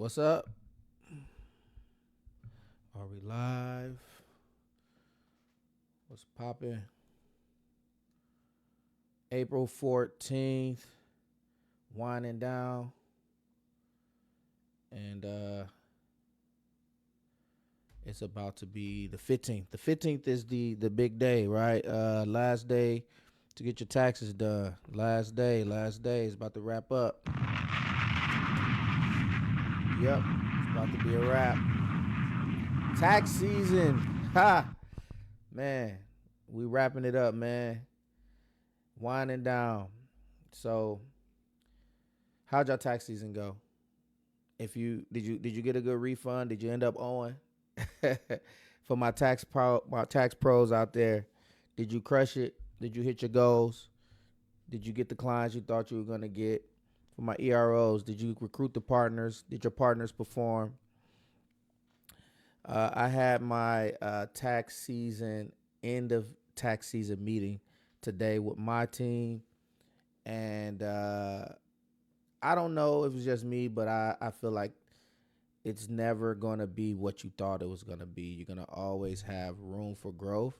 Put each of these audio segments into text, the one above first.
What's up? Are we live? What's popping? April 14th, winding down. And it's about to be the 15th. The 15th is the big day, right? Last day to get your taxes done. Last day is about to wrap up. Yep, it's about to be a wrap. Tax season. Ha! Man, we wrapping it up, man. Winding down. So, how'd your tax season go? If you did you get a good refund? Did you end up owing? For my tax pros out there, did you crush it? Did you hit your goals? Did you get the clients you thought you were gonna get? For my EROs, did you recruit the partners? Did your partners perform? I had my tax season end of tax season meeting today with my team, and I don't know if it's just me, but I feel like it's never gonna be what you thought it was gonna be. You're gonna always have room for growth,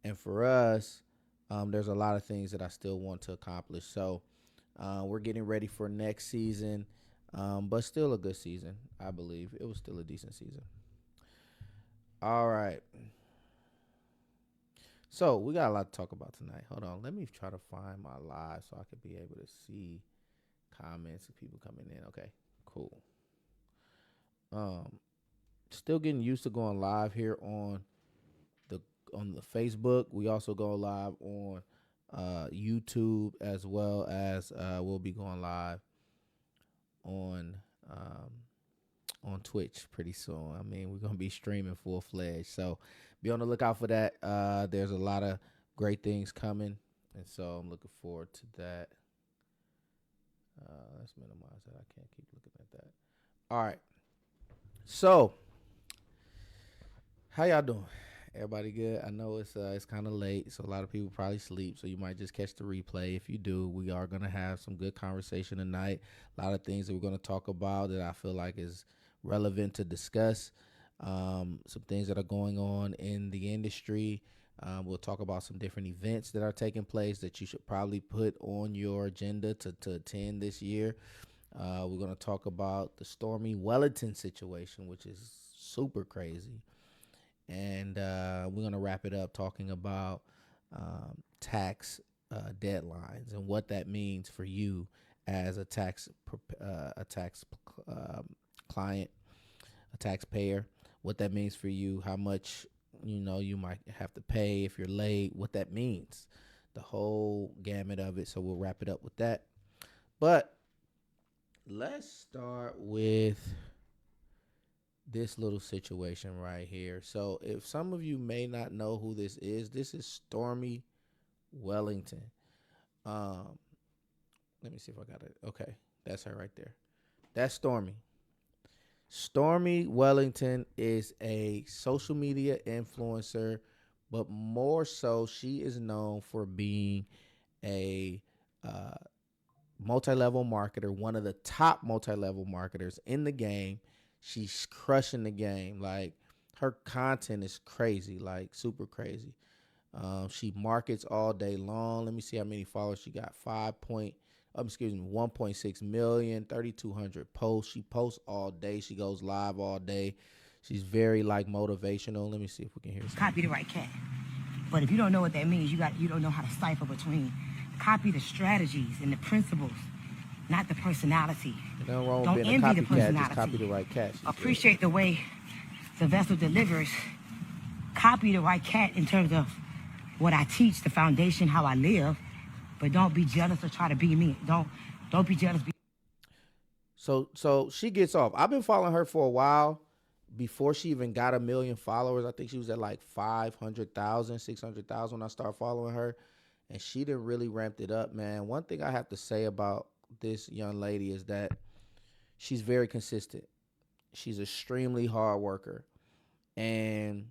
and for us, there's a lot of things that I still want to accomplish. So we're getting ready for next season, but still a good season. I believe it was still a decent season. All right. So we got a lot to talk about tonight. Hold on. Let me try to find my live so I could be able to see comments of people coming in. Okay, cool. Um, Still getting used to going live here the on the Facebook. We also go live on YouTube as well as we'll be going live on um, on Twitch pretty soon. I mean, we're gonna be streaming full fledged, so be on the lookout for that. There's a lot of great things coming, and so I'm looking forward to that. Let's minimize that. I can't keep looking at that. All right. So, how y'all doing? Everybody good? I know it's kind of late, so a lot of people probably sleep. So you might just catch the replay. If you do, we are gonna have some good conversation tonight. A lot of things that we're gonna talk about that I feel like is relevant to discuss. Some things that are going on in the industry. We'll talk about some different events that are taking place that you should probably put on your agenda to attend this year. We're going to talk about the Stormy Wellington situation, which is super crazy. And we're going to wrap it up talking about tax deadlines and what that means for you as a tax client, a taxpayer, what that means for you, how much you might have to pay if you're late, what that means, the whole gamut of it. So we'll wrap it up with that. But let's start with this little situation right here. So if some of you may not know who this is Stormy Wellington. Um, Let me see if I got it. Okay, that's her right there. That's Stormy. Stormy Wellington is a social media influencer, but more so, she is known for being a uh, multi-level marketer, one of the top multi-level marketers in the game. She's crushing the game. Like, her content is crazy, like super crazy. She markets all day long. Let me see how many followers she got. 1.6 million, 3,200 posts. She posts all day. She goes live all day. She's very like motivational. Let me see if we can hear something. Copy the right cat. But if you don't know what that means, you don't know how to cipher between copy the strategies and the principles, not the personality. Nothing wrong with Don't being a envy the copycat. Just personality. copy the right cat. Appreciate the way the vessel delivers. Copy the right cat in terms of what I teach, the foundation, how I live. But don't be jealous or try to be me. Don't be jealous. So she gets off. I've been following her for a while. Before she even got 1 million followers, I think she was at like 500,000, 600,000 when I started following her. And she done really ramped it up, man. One thing I have to say about this young lady is that she's very consistent. She's extremely hard worker. And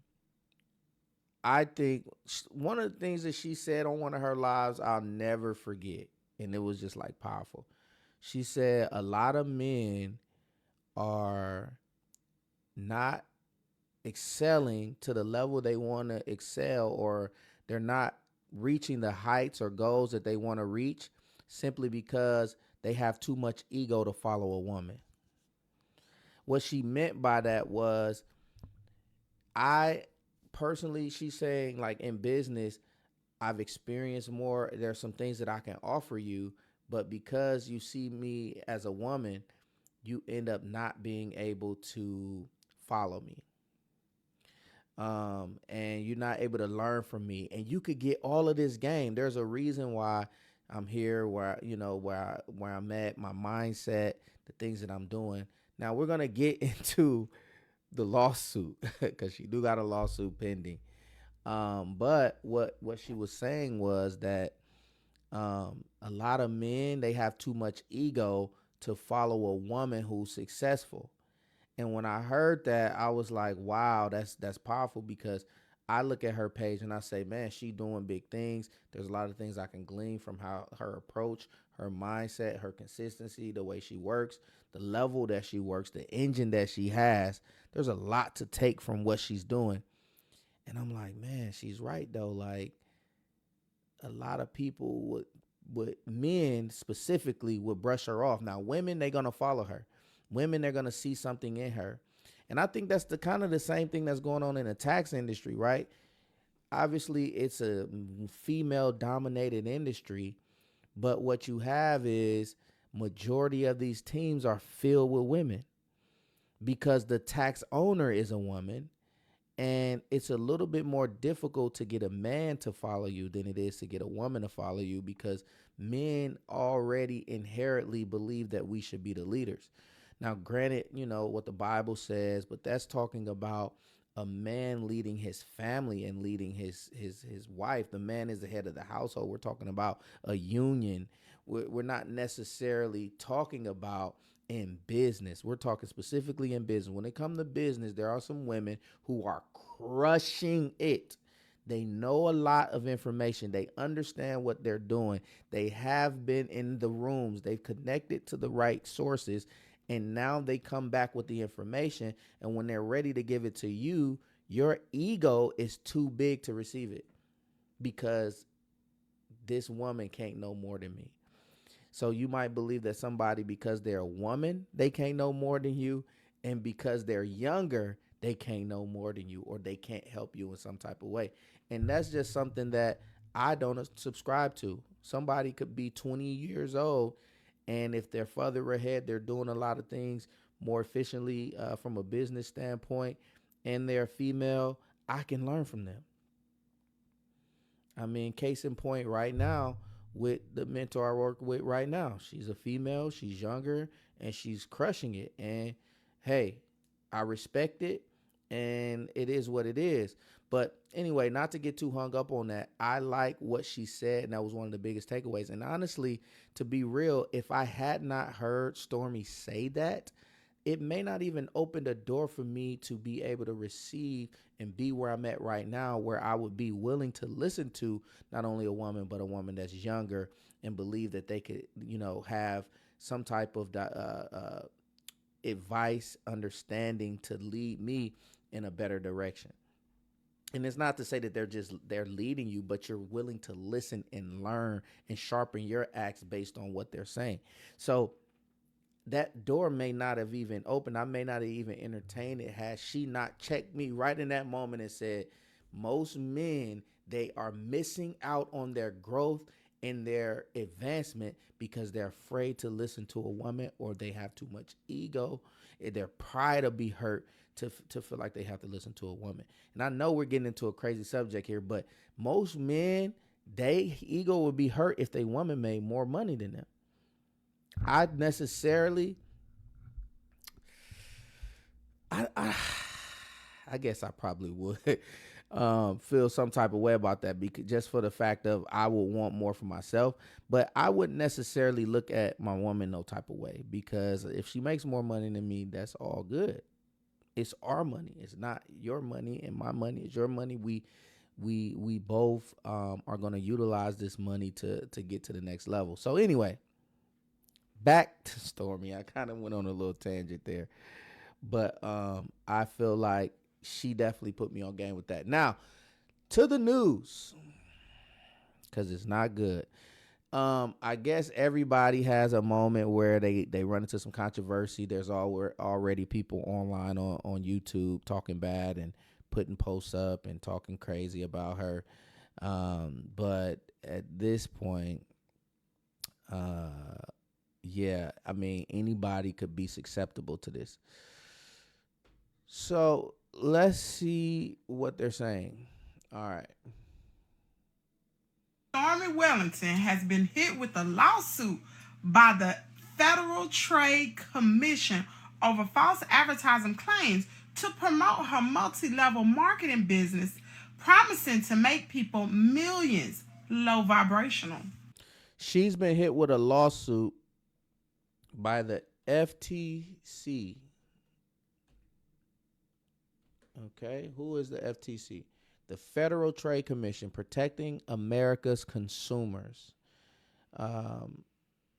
I think one of the things that she said on one of her lives, I'll never forget. And it was just like powerful. She said a lot of men are not excelling to the level they want to excel, or they're not reaching the heights or goals that they want to reach simply because they have too much ego to follow a woman. What she meant by that was, I personally, she's saying, like, in business, I've experienced more. There's some things that I can offer you, but because you see me as a woman, you end up not being able to follow me. And you're not able to learn from me. And you could get all of this game. There's a reason why I'm here, where where I'm at, my mindset, the things that I'm doing. Now we're gonna get into the lawsuit because she do got a lawsuit pending. But what she was saying was that a lot of men, they have too much ego to follow a woman who's successful. And when I heard that, I was like, wow, that's powerful, because I look at her page and I say, man, she doing big things. There's a lot of things I can glean from how her approach, her mindset, her consistency, the way she works, the level that she works, the engine that she has. There's a lot to take from what she's doing. And I'm like, man, she's right though. Like, a lot of people would men specifically would brush her off. Now women, they're gonna follow her. Women, they're gonna see something in her. And I think that's the kind of the same thing that's going on in the tax industry, right? Obviously it's a female dominated industry, but what you have is majority of these teams are filled with women because the tax owner is a woman. And it's a little bit more difficult to get a man to follow you than it is to get a woman to follow you, because men already inherently believe that we should be the leaders. Now, granted, you know what the Bible says, but that's talking about a man leading his family and leading his wife. The man is the head of the household. We're talking about a union. We're not necessarily talking about in business. We're talking specifically in business. When it comes to business, there are some women who are crushing it. They know a lot of information. They understand what they're doing. They have been in the rooms. They've connected to the right sources. And now they come back with the information. And when they're ready to give it to you, your ego is too big to receive it, because this woman can't know more than me. So you might believe that somebody, because they're a woman, they can't know more than you. And because they're younger, they can't know more than you, or they can't help you in some type of way. And that's just something that I don't subscribe to. Somebody could be 20 years old, and if they're further ahead, they're doing a lot of things more efficiently from a business standpoint, and they're female, I can learn from them. I mean, case in point, right now, with the mentor I work with right now, she's a female, she's younger, and she's crushing it. And hey, I respect it, and it is what it is. But anyway, not to get too hung up on that, I like what she said, and that was one of the biggest takeaways. And honestly, to be real, if I had not heard Stormy say that, it may not even open the door for me to be able to receive and be where I'm at right now, where I would be willing to listen to not only a woman, but a woman that's younger, and believe that they could, have some type of advice, understanding to lead me in a better direction. And it's not to say that they're leading you, but you're willing to listen and learn and sharpen your axe based on what they're saying. So that door may not have even opened. I may not have even entertained it had she not checked me right in that moment and said, most men, they are missing out on their growth and their advancement because they're afraid to listen to a woman, or they have too much ego. Their pride will be hurt to feel like they have to listen to a woman. And I know we're getting into a crazy subject here, but most men, they ego would be hurt if they woman made more money than them. I necessarily, I guess I probably would feel some type of way about that, because just for the fact of I would want more for myself, but I wouldn't necessarily look at my woman no type of way, because if she makes more money than me, that's all good. It's our money. It's not your money, and my money is your money. We both are going to utilize this money to get to the next level. So anyway, back to Stormy. I kind of went on a little tangent there, but I feel like she definitely put me on game with that. Now to the news, because it's not good. I guess everybody has a moment where they run into some controversy. There's already people online on YouTube talking bad and putting posts up and talking crazy about her. But at this point, yeah, I mean, anybody could be susceptible to this. So let's see what they're saying. All right. Stormy Wellington has been hit with a lawsuit by the Federal Trade Commission over false advertising claims to promote her multi-level marketing business, promising to make people millions low vibrational. She's been hit with a lawsuit by the FTC. Okay, who is the FTC? The Federal Trade Commission, protecting America's consumers.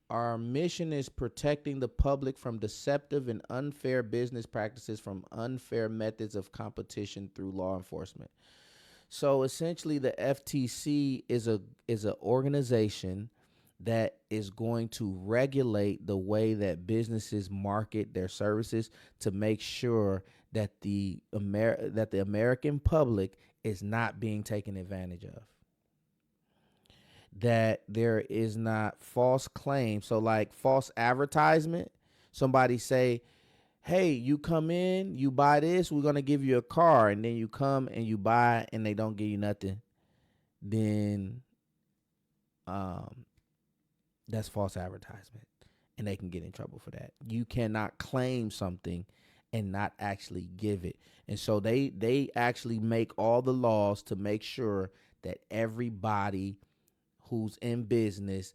Our mission is protecting the public from deceptive and unfair business practices, from unfair methods of competition through law enforcement. So essentially, the FTC is a organization that is going to regulate the way that businesses market their services to make sure that the American public is not being taken advantage of. That there is not false claims. So like false advertisement, somebody say, hey, you come in, you buy this, we're going to give you a car. And then you come and you buy and they don't give you nothing. Then that's false advertisement. And they can get in trouble for that. You cannot claim something and not actually give it. And so they actually make all the laws to make sure that everybody who's in business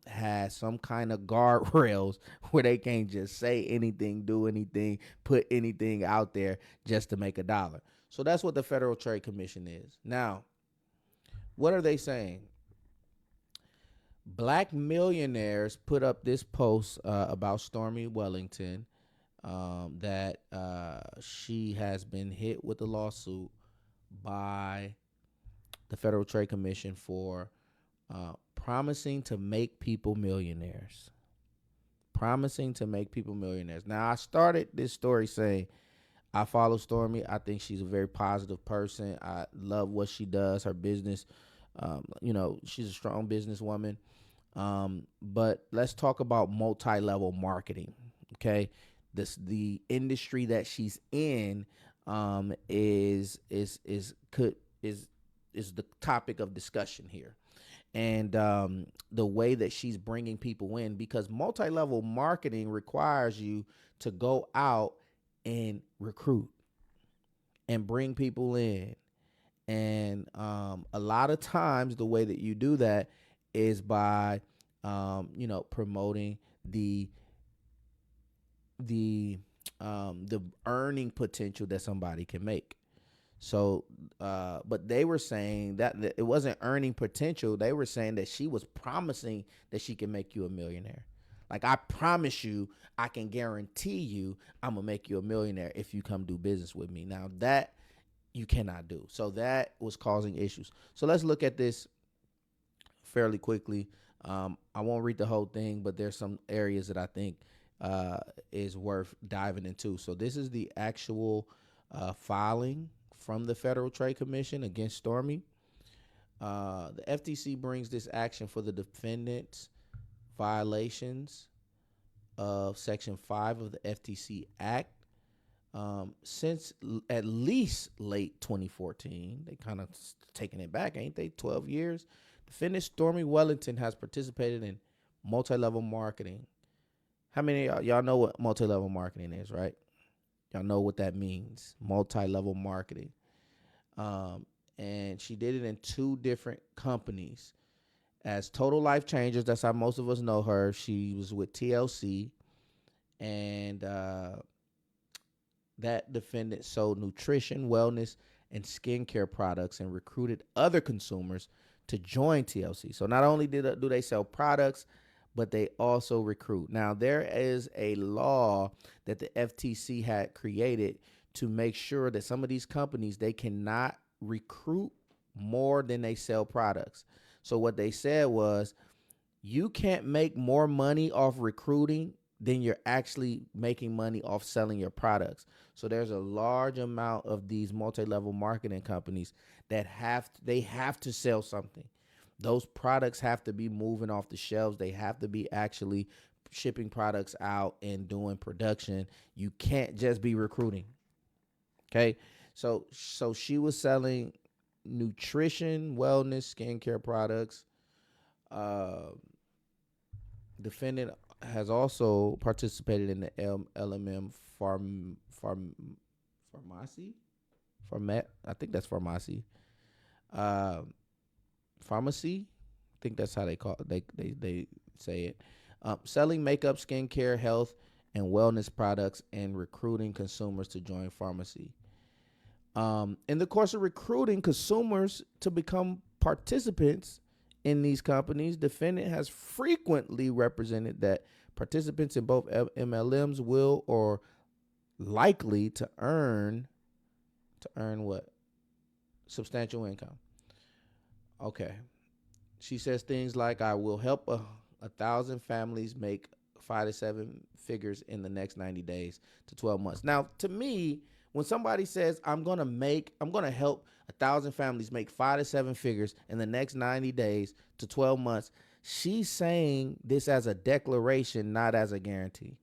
has some kind of guardrails where they can't just say anything, do anything, put anything out there just to make a dollar. So that's what the Federal Trade Commission is. Now, what are they saying? Black millionaires put up this post about Stormy Wellington, that she has been hit with a lawsuit by the Federal Trade Commission for promising to make people millionaires. Promising to make people millionaires. Now, I started this story saying I follow Stormy. I think she's a very positive person. I love what she does, her business. She's a strong businesswoman. But let's talk about multi-level marketing. Okay, the industry that she's in is the topic of discussion here. And the way that she's bringing people in, because multi-level marketing requires you to go out and recruit and bring people in. And a lot of times the way that you do that is by, promoting the earning potential that somebody can make. So, but they were saying that it wasn't earning potential. They were saying that she was promising that she can make you a millionaire. Like, I promise you, I can guarantee you I'm going to make you a millionaire if you come do business with me. Now, that you cannot do. So that was causing issues. So let's look at this fairly quickly. I won't read the whole thing, but there's some areas that I think is worth diving into. So this is the actual filing from the Federal Trade Commission against Stormy. The FTC brings this action for the defendant's violations of Section 5 of the FTC Act since at least late 2014. They kind of taking it back, ain't they? 12 years. Defendant Stormy Wellington has participated in multi-level marketing. How many of y'all know what multi-level marketing is, right? Y'all know what that means, multi-level marketing. And she did it in two different companies. As Total Life Changers, that's how most of us know her. She was with TLC, and that defendant sold nutrition, wellness, and skincare products and recruited other consumers to join TLC. So not only do they sell products, but they also recruit. Now, there is a law that the FTC had created to make sure that some of these companies, they cannot recruit more than they sell products. So what they said was, you can't make more money off recruiting than you're actually making money off selling your products. So there's a large amount of these multi-level marketing companies that they have to sell something. Those products have to be moving off the shelves. They have to be actually shipping products out and doing production. You can't just be recruiting. Okay? So she was selling nutrition, wellness, skincare products. Defendant has also participated in the LMM pharmacy. I think that's pharmacy. Pharmacy. I think that's how they call it. They say it. Selling makeup, skincare, health, and wellness products, and recruiting consumers to join pharmacy. In the course of recruiting consumers to become participants in these companies, defendant has frequently represented that participants in both MLMs will or likely to earn what? Substantial income. Okay. She says things like, I will help 1,000 families make 5 to 7 figures in the next 90 days to 12 months. Now, to me, when somebody says, I'm going to help 1,000 families make 5 to 7 figures in the next 90 days to 12 months, she's saying this as a declaration, not as a guarantee.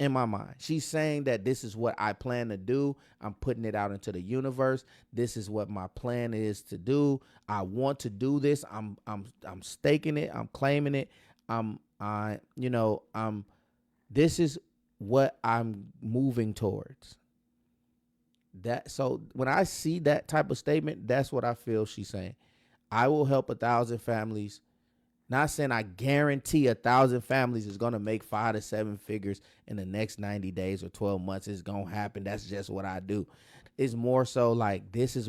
In my mind, she's saying that this is what I plan to do. I'm putting it out into the universe. This is what my plan is to do. I want to do this. I'm staking it. I'm claiming it. This is what I'm moving towards. So when I see that type of statement, that's what I feel she's saying. I will help 1,000 families. Not saying I guarantee 1,000 families is going to make 5 to 7 figures in the next 90 days or 12 months. It's going to happen. That's just what I do. It's more so like this is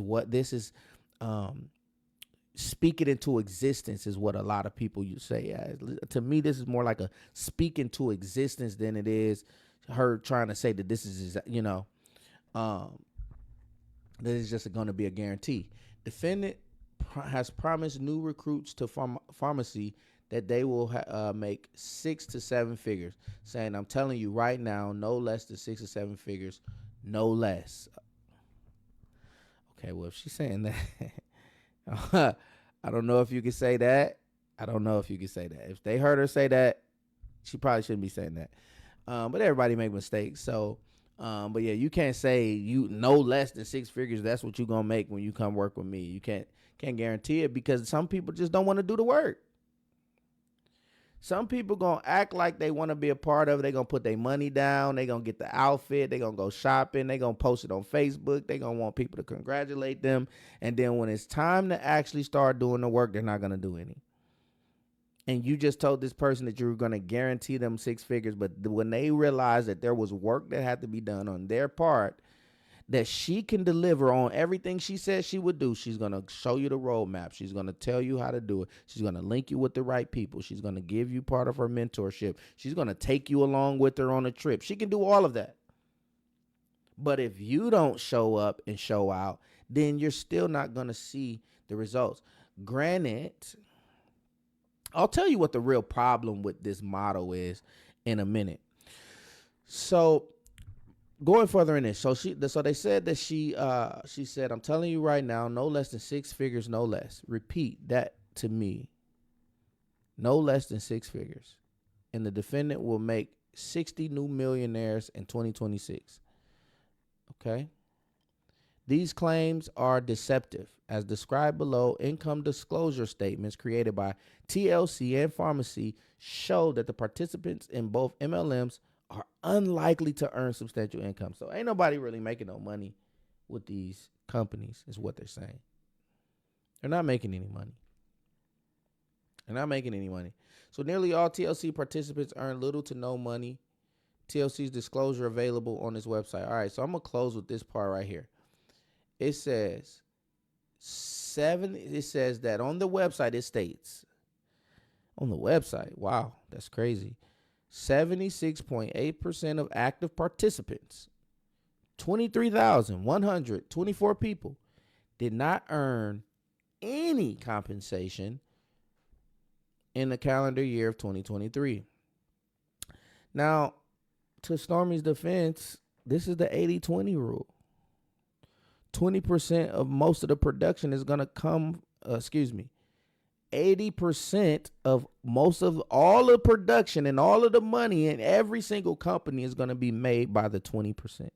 speak it into existence is what a lot of people you say. To me, this is more like a speak into existence than it is her trying to say that this is, that is just going to be a guarantee. Defendant has promised new recruits to pharmacy that they will make 6 to 7 figures, saying, I'm telling you right now, no less than 6 to 7 figures, no less. Okay, well, if she's saying that, I don't know if you can say that. If they heard her say that, she probably shouldn't be saying that. But everybody make mistakes. So, but yeah, you can't say you no less than 6 figures. That's what you're going to make when you come work with me. You can't guarantee it because some people just don't want to do the work. Some people going to act like they want to be a part of it. They're going to put their money down. They're going to get the outfit. They're going to go shopping. They're going to post it on Facebook. They're going to want people to congratulate them. And then when it's time to actually start doing the work, they're not going to do any. And you just told this person that you were going to guarantee them 6 figures. But when they realized that there was work that had to be done on their part, that she can deliver on everything she said she would do. She's going to show you the roadmap. She's going to tell you how to do it. She's going to link you with the right people. She's going to give you part of her mentorship. She's going to take you along with her on a trip. She can do all of that. But if you don't show up and show out, then you're still not going to see the results. Granted, I'll tell you what the real problem with this model is in a minute. So going further in this, so they said that she said, I'm telling you right now, no less than 6 figures, no less. Repeat that to me. No less than 6 figures. And the defendant will make 60 new millionaires in 2026. Okay? These claims are deceptive. As described below, income disclosure statements created by TLC and pharmacy show that the participants in both MLMs are unlikely to earn substantial income. So ain't nobody really making no money with these companies is what they're saying. They're not making any money. So nearly all TLC participants earn little to no money. TLC's disclosure available on this website. All right, so I'm going to close with this part right here. It says that on the website it states, on the website. Wow, that's crazy. 76.8% of active participants, 23,124 people, did not earn any compensation in the calendar year of 2023. Now, to Stormy's defense, this is the 80-20 rule. 20% of most of the production is going to come, 80% of most of all the production and all of the money in every single company is going to be made by the 20%.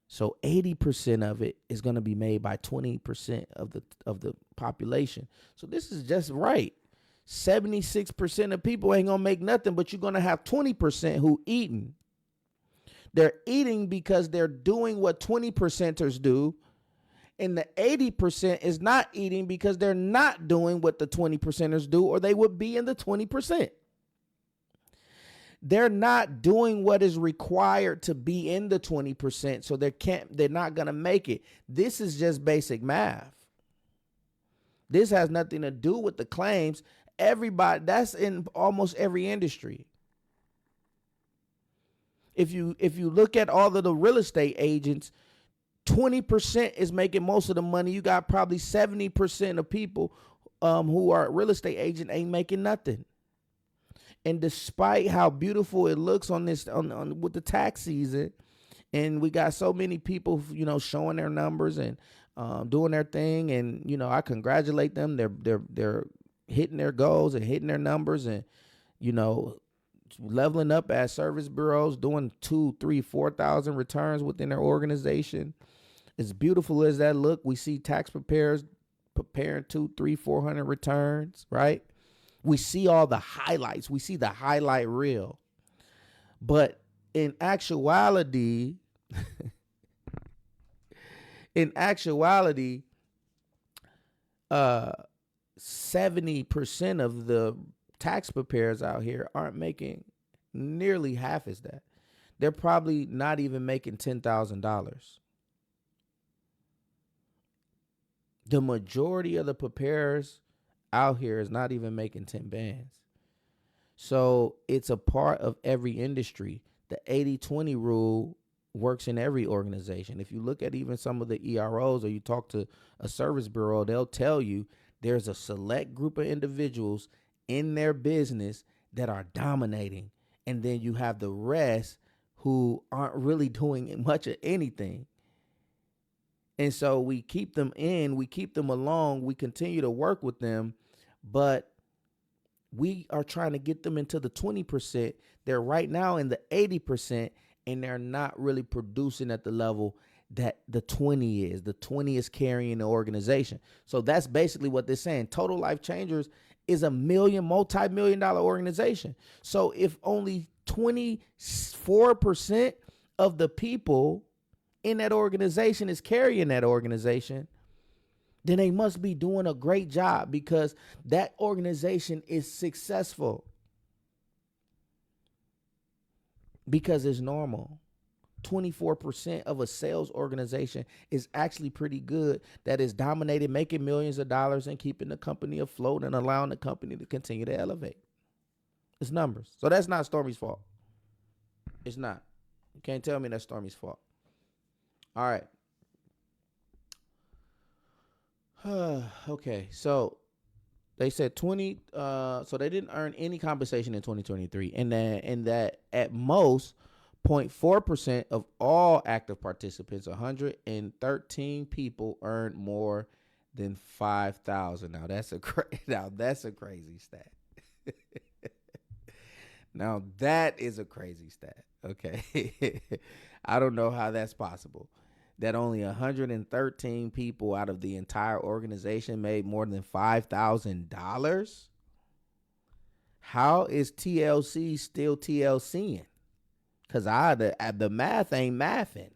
So 80% of it is going to be made by 20% of the population. So this is just right. 76% of people ain't going to make nothing, but you're going to have 20% who eating. They're eating because they're doing what 20%ers do. And the 80% is not eating because they're not doing what the 20%ers do, or they would be in the 20%. They're not doing what is required to be in the 20%, so they're not going to make it. This is just basic math. This has nothing to do with the claims. Everybody, that's in almost every industry. If you look at all of the real estate agents, 20% is making most of the money. You got probably 70% of people who are real estate agent ain't making nothing. And despite how beautiful it looks on this on with the tax season, and we got so many people, showing their numbers and doing their thing, and I congratulate them. They're hitting their goals and hitting their numbers, and leveling up as service bureaus, doing 2,000, 3,000, 4,000 returns within their organization. As beautiful as that look, we see tax preparers preparing 200, 300, 400 returns, right? We see all the highlights. We see the highlight reel. But in actuality, 70% of the tax preparers out here aren't making nearly half as that. They're probably not even making $10,000. The majority of the preparers out here is not even making 10 bands. So it's a part of every industry. The 80-20 rule works in every organization. If you look at even some of the EROs, or you talk to a service bureau, they'll tell you there's a select group of individuals in their business that are dominating. And then you have the rest who aren't really doing much of anything. And so we keep them in, we keep them along, we continue to work with them, but we are trying to get them into the 20%. They're right now in the 80%, and they're not really producing at the level that the 20 is. The 20 is carrying the organization. So that's basically what they're saying. Total Life Changers is a multi-million-dollar organization. So if only 24% of the people in that organization is carrying that organization, then they must be doing a great job, because that organization is successful because it's normal. 24% of a sales organization is actually pretty good, that is dominated, making millions of dollars and keeping the company afloat and allowing the company to continue to elevate. It's numbers. So that's not Stormy's fault. It's not. You can't tell me that's Stormy's fault. All right. Okay. So they said 20. So they didn't earn any compensation in 2023, and that at most 0.4% of all active participants, 113 people, earned more than 5,000. Now that's a crazy stat. Now that is a crazy stat. Okay. I don't know how that's possible, that only 113 people out of the entire organization made more than $5,000. How is TLC still TLCing? Because the math ain't mathing.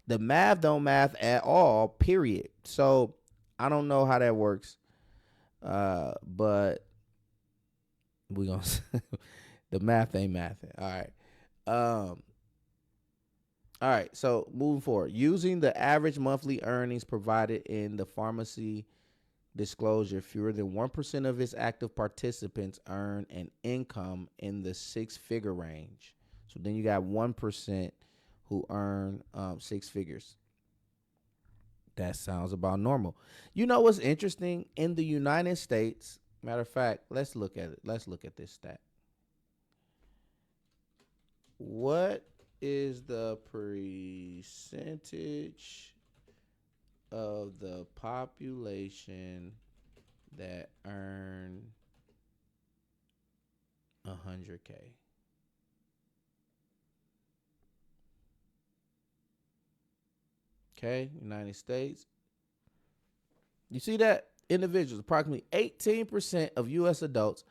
The math don't math at all, period. So I don't know how that works. But we gonna the math ain't mathing. All right. All right, so moving forward, using the average monthly earnings provided in the pharmacy disclosure, fewer than 1% of its active participants earn an income in the six-figure range. So then you got 1% who earn six figures. That sounds about normal. You know what's interesting? In the United States, matter of fact, let's look at it. Let's look at this stat. What is the percentage of the population that earn 100K? Okay, United States. You see that? Individuals, approximately 18% of U.S. adults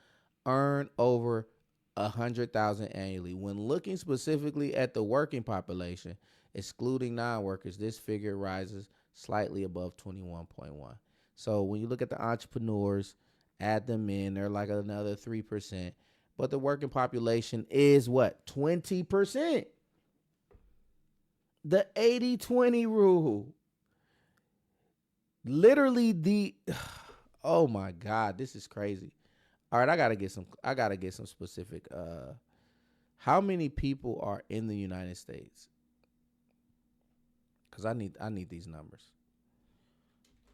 earn over 100,000 annually. When looking specifically at the working population, excluding non-workers, this figure rises slightly above 21.1. So when you look at the entrepreneurs, add them in, they're like another 3%. But the working population is what? 20%. The 80-20 rule. Literally oh my God, this is crazy. All right, I gotta get some specific. How many people are in the United States? Because I need these numbers.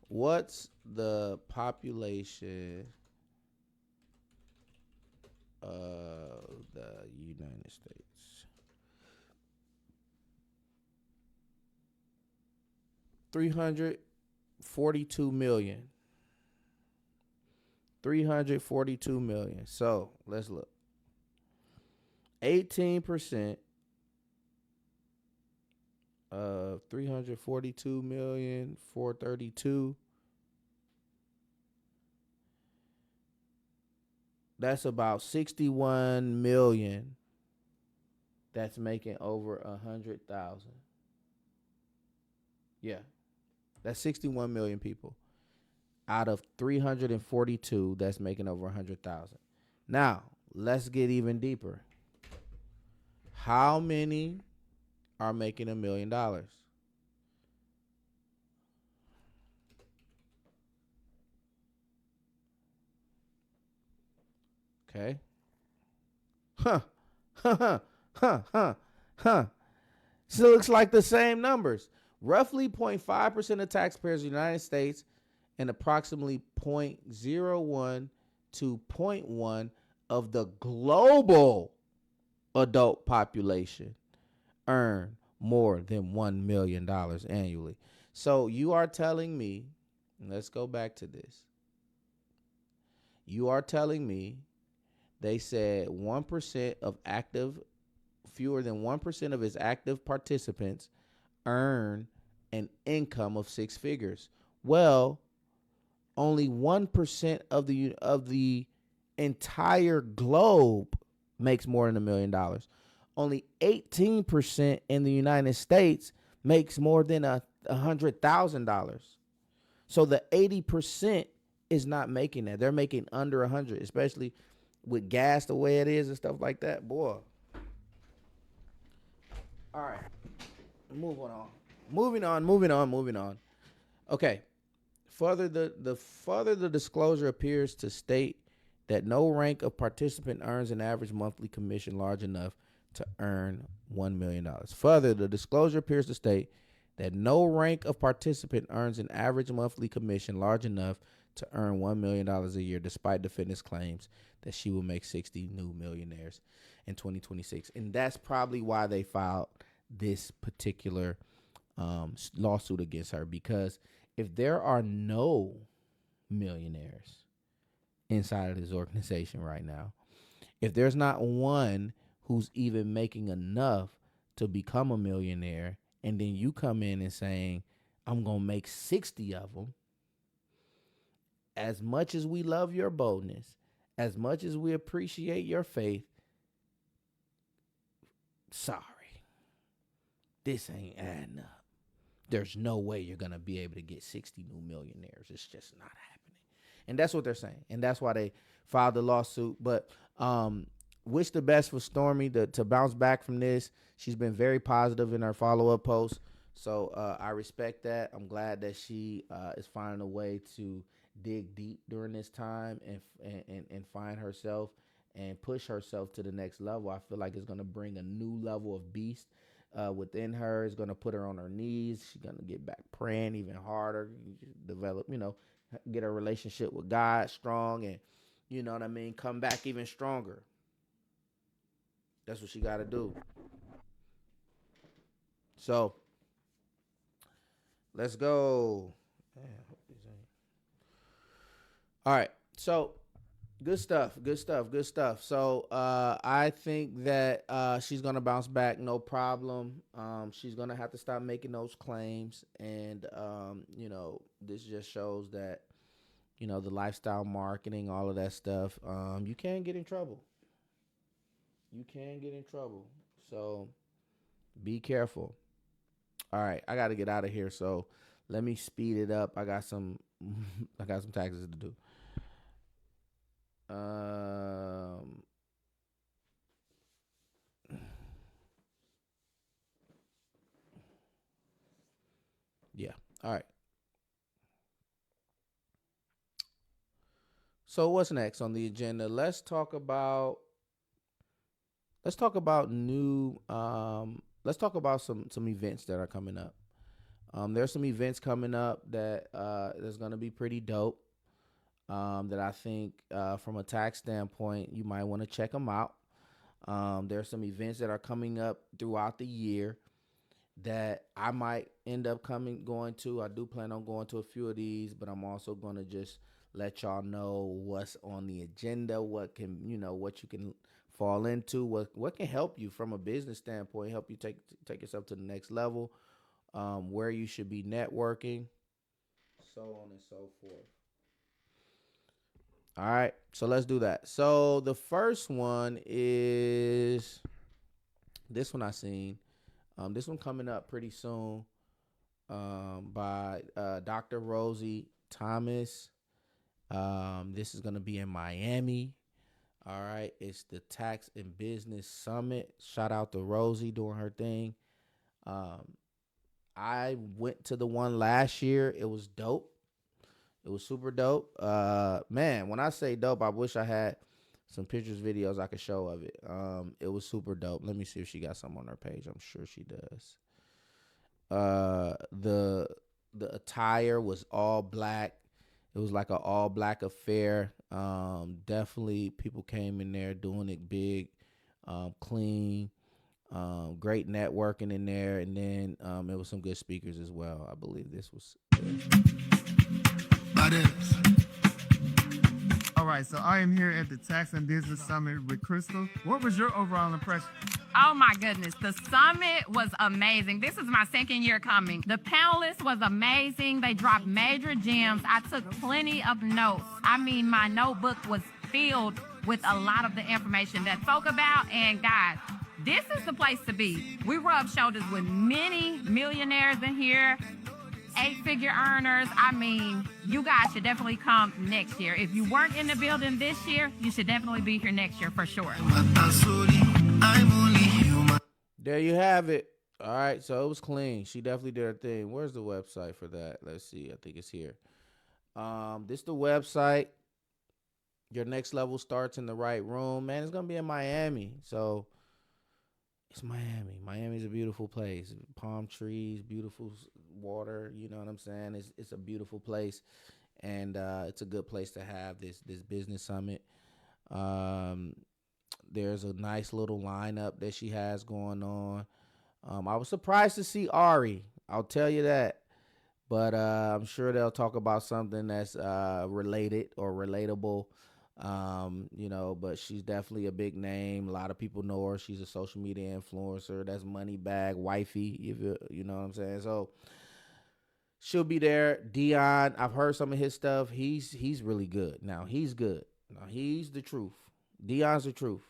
What's the population of the United States? 342 million. 342 million. So let's look. 18% of 342 million, 432. That's about 61 million that's making over 100,000. Yeah. That's 61 million people out of 342 that's making over 100,000. Now, let's get even deeper. How many are making $1 million? Okay. Huh. Huh. Huh. Huh. Huh. So it looks like the same numbers. Roughly 0.5% of taxpayers in the United States and approximately 0.01 to 0.1 of the global adult population earn more than $1 million annually. So you are telling me, let's go back to this. You are telling me they said 1% of fewer than 1% of its active participants earn an income of six figures. Well, only 1% of the entire globe makes more than $1 million. Only 18% in the United States makes more than $100,000. So the 80% is not making that. They're making under 100, especially with gas the way it is and stuff like that. Boy. All right. Moving on. Okay. Further, the disclosure appears to state that no rank of participant earns an average monthly commission large enough to earn $1 million. Further, the disclosure appears to state that no rank of participant earns an average monthly commission large enough to earn $1 million a year, despite defendant's claims that she will make 60 new millionaires in 2026. And that's probably why they filed this particular lawsuit against her, because if there are no millionaires inside of this organization right now, if there's not one who's even making enough to become a millionaire, and then you come in and saying, I'm going to make 60 of them, as much as we love your boldness, as much as we appreciate your faith, sorry, this ain't adding up. There's no way you're going to be able to get 60 new millionaires. It's just not happening. And that's what they're saying. And that's why they filed the lawsuit. But wish the best for Stormy to bounce back from this. She's been very positive in her follow-up posts. So I respect that. I'm glad that she is finding a way to dig deep during this time and find herself and push herself to the next level. I feel like it's going to bring a new level of beast within her. It's going to put her on her knees. She's going to get back praying even harder, develop, get her relationship with God strong, and you know what I mean, come back even stronger. That's what she got to do. So let's go. All right. So good stuff. Good stuff. Good stuff. So I think that she's gonna bounce back, no problem. She's gonna have to stop making those claims, and this just shows that the lifestyle marketing, all of that stuff. You can get in trouble. You can get in trouble. So be careful. All right, I got to get out of here. So let me speed it up. I got some taxes to do. Yeah. All right. So what's next on the agenda? Let's talk about new. Let's talk about some events that are coming up. There's some events coming up that that's gonna be pretty dope. That I think from a tax standpoint, you might want to check them out. There's some events that are coming up throughout the year that I might end up going to. I do plan on going to a few of these, but I'm also going to just let y'all know what's on the agenda, what you can fall into, what can help you from a business standpoint, help you take yourself to the next level, where you should be networking, so on and so forth. All right, so let's do that. So the first one is this one I seen. This one coming up pretty soon, by Dr. Rosie Thomas. This is gonna be in Miami. All right, it's the Tax and Business Summit. Shout out to Rosie doing her thing. I went to the one last year. It was dope. It was super dope. Man, when I say dope, I wish I had some pictures, videos I could show of it. It was super dope. Let me see if she got some on her page. I'm sure she does. The attire was all black. It was like an all black affair. Definitely people came in there doing it big, clean, great networking in there. And then it was some good speakers as well. I believe this was good. All right, so I am here at the Tax and Business Summit with Crystal. What was your overall impression? Oh my goodness, the summit was amazing. This is my second year coming. The panelists was amazing. They dropped major gems. I took plenty of notes. I mean, my notebook was filled with a lot of the information that spoke about. And guys, this is the place to be. We rub shoulders with many millionaires in here, 8-figure earners. I mean, you guys should definitely come next year. If you weren't in the building this year, you should definitely be here next year for sure. There you have it. All right, so it was clean. She definitely did her thing. Where's the website for that? Let's see. I think it's here. This is the website. Your next level starts in the right room. Man, it's going to be in Miami. So it's Miami. Miami's a beautiful place. Palm trees, beautiful water. You know what I'm saying? It's a beautiful place. And it's a good place to have this business summit. There's a nice little lineup that she has going on. I was surprised to see Ari. I'll tell you that. But I'm sure they'll talk about something that's related or relatable. But she's definitely a big name. A lot of people know her. She's a social media influencer. That's Moneybag Wifey, if you know what I'm saying. So she'll be there. Dion, I've heard some of his stuff. He's really good. Now he's good. Now he's the truth. Dion's the truth.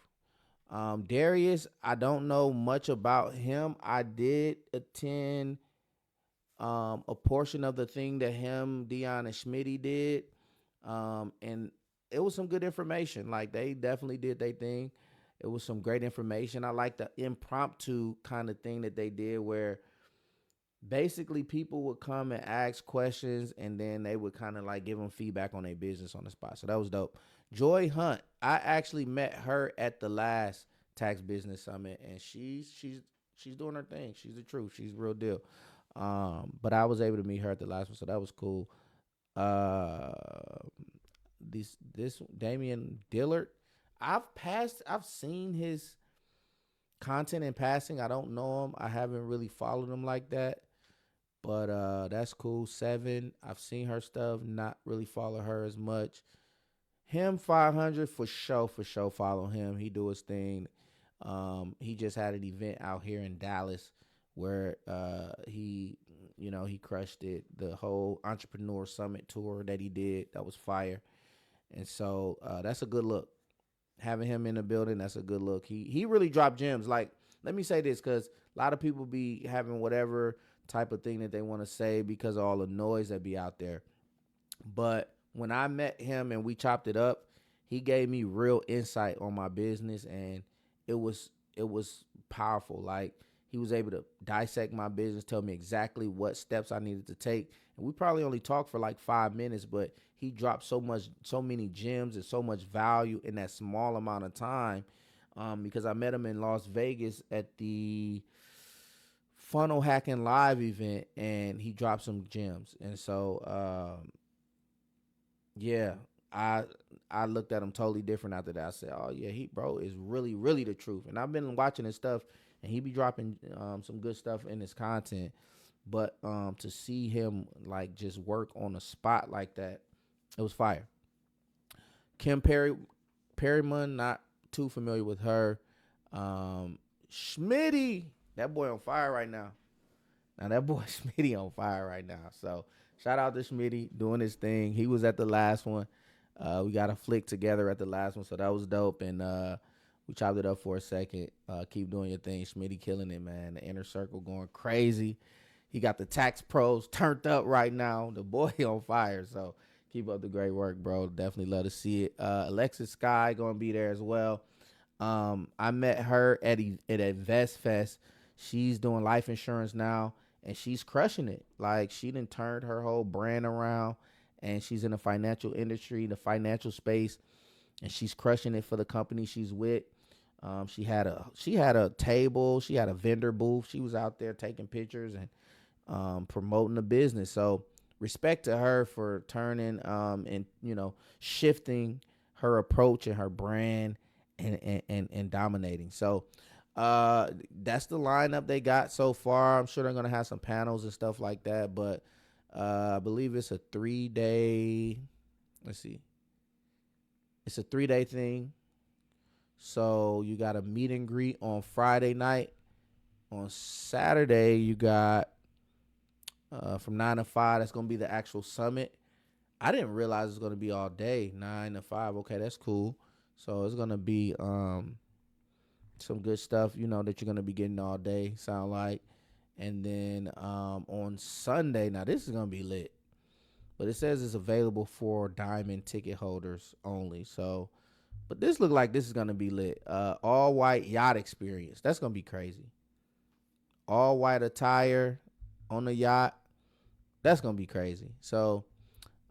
Darius, I don't know much about him. I did attend a portion of the thing that him, Dion, and Schmitty did. And it was some good information. Like, they definitely did their thing. It was some great information. I like the impromptu kind of thing that they did where basically people would come and ask questions, and then they would kind of like give them feedback on their business on the spot. So that was dope. Joy Hunt, I actually met her at the last tax business summit, and she's doing her thing. She's the truth. She's the real deal. But I was able to meet her at the last one, so that was cool. Uh, this Damian Dillard, I've seen his content in passing. I don't know him. I haven't really followed him like that. But that's cool. Seven, I've seen her stuff, not really follow her as much. Him 500 for sure, follow him. He do his thing. He just had an event out here in Dallas where he crushed it. The whole entrepreneur summit tour that he did, that was fire. And so that's a good look. Having him in the building, that's a good look. He really dropped gems. Like, let me say this, because a lot of people be having whatever type of thing that they want to say because of all the noise that be out there. But when I met him and we chopped it up, he gave me real insight on my business, and it was powerful. Like, he was able to dissect my business, tell me exactly what steps I needed to take. And we probably only talked for like 5 minutes, but he dropped so many gems and so much value in that small amount of time. Because I met him in Las Vegas at the Funnel Hacking Live event, and he dropped some gems. And so, yeah, I looked at him totally different after that. I said, oh yeah, he bro is really, really the truth. And I've been watching his stuff, and he be dropping some good stuff in his content. But to see him like just work on a spot like that, it was fire. Kim Perryman, not too familiar with her. Schmitty, that boy on fire right now. Now that boy Schmitty on fire right now. So shout out to Schmitty doing his thing. He was at the last one. We got a flick together at the last one, so that was dope. And we chopped it up for a second. Keep doing your thing. Schmitty killing it, man. The inner circle going crazy. He got the tax pros turned up right now. The boy on fire. So keep up the great work, bro. Definitely love to see it. Alexis Sky going to be there as well. I met her at Vest Fest. She's doing life insurance now, and she's crushing it. Like, she done turned her whole brand around, and she's in the financial industry, the financial space, and she's crushing it for the company she's with. She had a table, she had a vendor booth. She was out there taking pictures and promoting the business. So respect to her for turning and shifting her approach and her brand and dominating. So that's the lineup they got so far. I'm sure they're gonna have some panels and stuff like that, but I believe it's a 3-day. Let's see. It's a 3-day thing. So you got a meet and greet on Friday night. On Saturday, you got from 9 to 5. That's gonna be the actual summit. I didn't realize it's gonna be all day, 9 to 5. Okay, that's cool. So it's gonna be some good stuff, that you're gonna be getting all day. Sound like. And then on Sunday, now this is gonna be lit, but it says it's available for diamond ticket holders only. So, but this look like this is gonna be lit. All white yacht experience. That's gonna be crazy. All white attire on the yacht. That's gonna be crazy. So,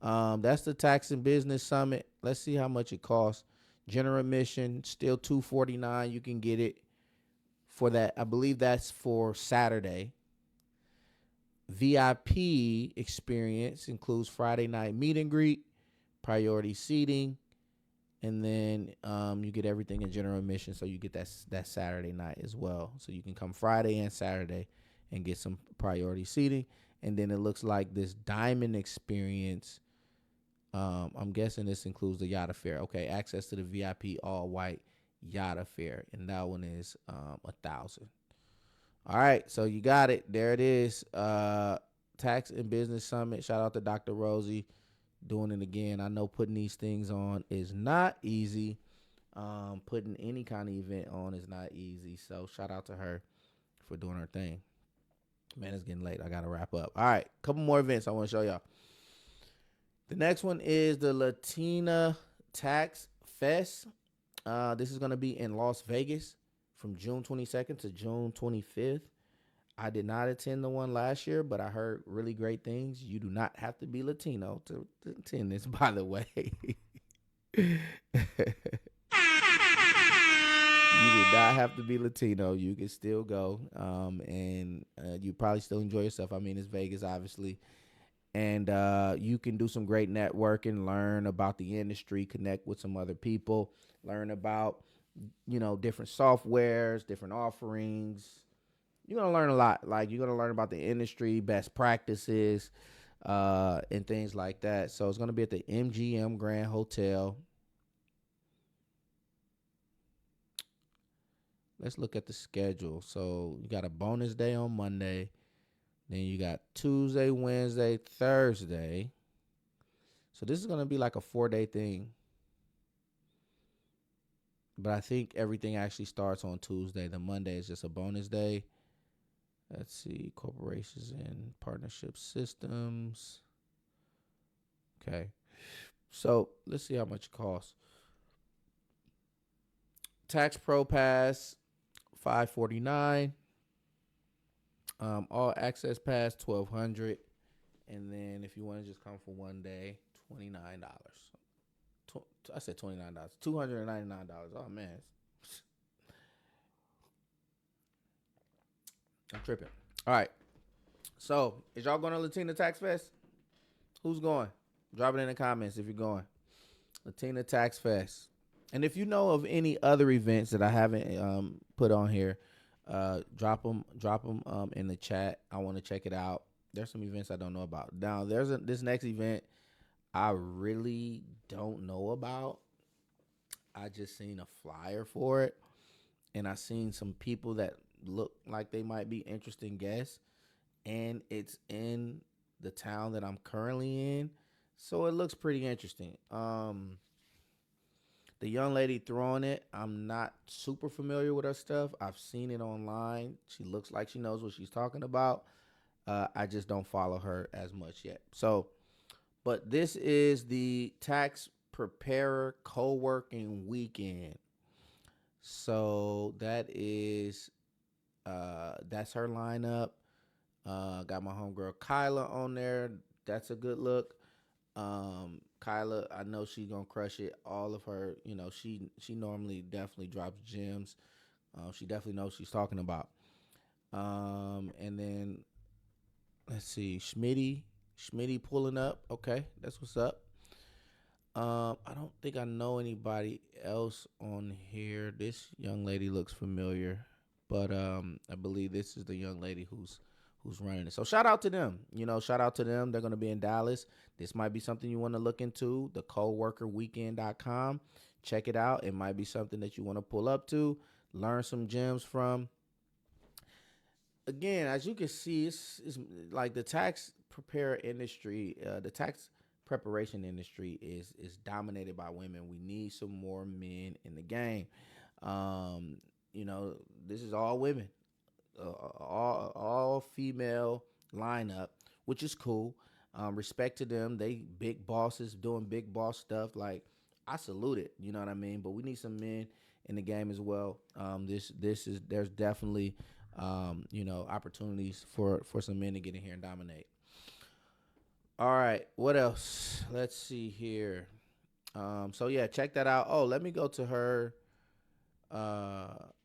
that's the Tax and Business Summit. Let's see how much it costs. General admission still $249. You can get it for that. I believe that's for Saturday. VIP experience includes Friday night meet and greet, priority seating, and then you get everything in general admission. So you get that Saturday night as well. So you can come Friday and Saturday and get some priority seating. And then it looks like this diamond experience. I'm guessing this includes the yacht affair. Okay, access to the VIP all white yacht affair, and that one is $1,000. All right, so you got it. There it is. Tax and Business Summit. Shout out to Dr. Rosie doing it again. I know putting these things on is not easy. Putting any kind of event on is not easy. So shout out to her for doing her thing. Man, it's getting late. I got to wrap up. All right, couple more events I want to show y'all. The next one is the Latina Tax Fest. This is going to be in Las Vegas from June 22nd to June 25th. I did not attend the one last year, but I heard really great things. You do not have to be Latino to attend this, by the way. You do not have to be Latino. You can still go, and you probably still enjoy yourself. I mean, it's Vegas, obviously, and you can do some great networking, learn about the industry, connect with some other people, learn about different softwares, different offerings. You're gonna learn a lot. Like, you're gonna learn about the industry, best practices, and things like that. So it's gonna be at the MGM Grand Hotel. Let's look at the schedule. So you got a bonus day on Monday. Then you got Tuesday, Wednesday, Thursday. So this is going to be like a 4-day thing. But I think everything actually starts on Tuesday. The Monday is just a bonus day. Let's see. Corporations and partnership systems. Okay. So let's see how much it costs. Tax Pro Pass, $549. All Access Pass, $1,200. And then if you want to just come for one day, $29. I said $29. $299. Oh, man. I'm tripping. All right. So, is y'all going to Latina Tax Fest? Who's going? Drop it in the comments if you're going. Latina Tax Fest. And if you know of any other events that I haven't put on here, drop them in the chat. I want to check it out. There's some events I don't know about. Now, this next event I really don't know about. I just seen a flyer for it, and I seen some people that look like they might be interesting guests, and it's in the town that I'm currently in, so it looks pretty interesting. The young lady throwing it, I'm not super familiar with her stuff. I've seen it online. She looks like she knows what she's talking about. I just don't follow her as much yet. So, but this is the Tax Preparer Co-working Weekend. So that is, that's her lineup. Got my homegirl Kyla on there. That's a good look. Kyla, I know she's gonna crush it. All of her, she normally definitely drops gems. She definitely knows what she's talking about. And then let's see, Schmitty pulling up. Okay, that's what's up. I don't think I know anybody else on here. This young lady looks familiar, but I believe this is the young lady who's running it. So shout out to them. Shout out to them. They're going to be in Dallas. This might be something you want to look into, the coworkerweekend.com. Check it out. It might be something that you want to pull up to, learn some gems from. Again, as you can see, it's like the tax preparer industry, the tax preparation industry is dominated by women. We need some more men in the game. This is all women. All female lineup, which is cool. Respect to them. They big bosses doing big boss stuff. Like, I salute it. You know what I mean? But we need some men in the game as well. There's definitely opportunities for some men to get in here and dominate. All right, what else? Let's see here. So yeah, check that out. Oh, let me go to her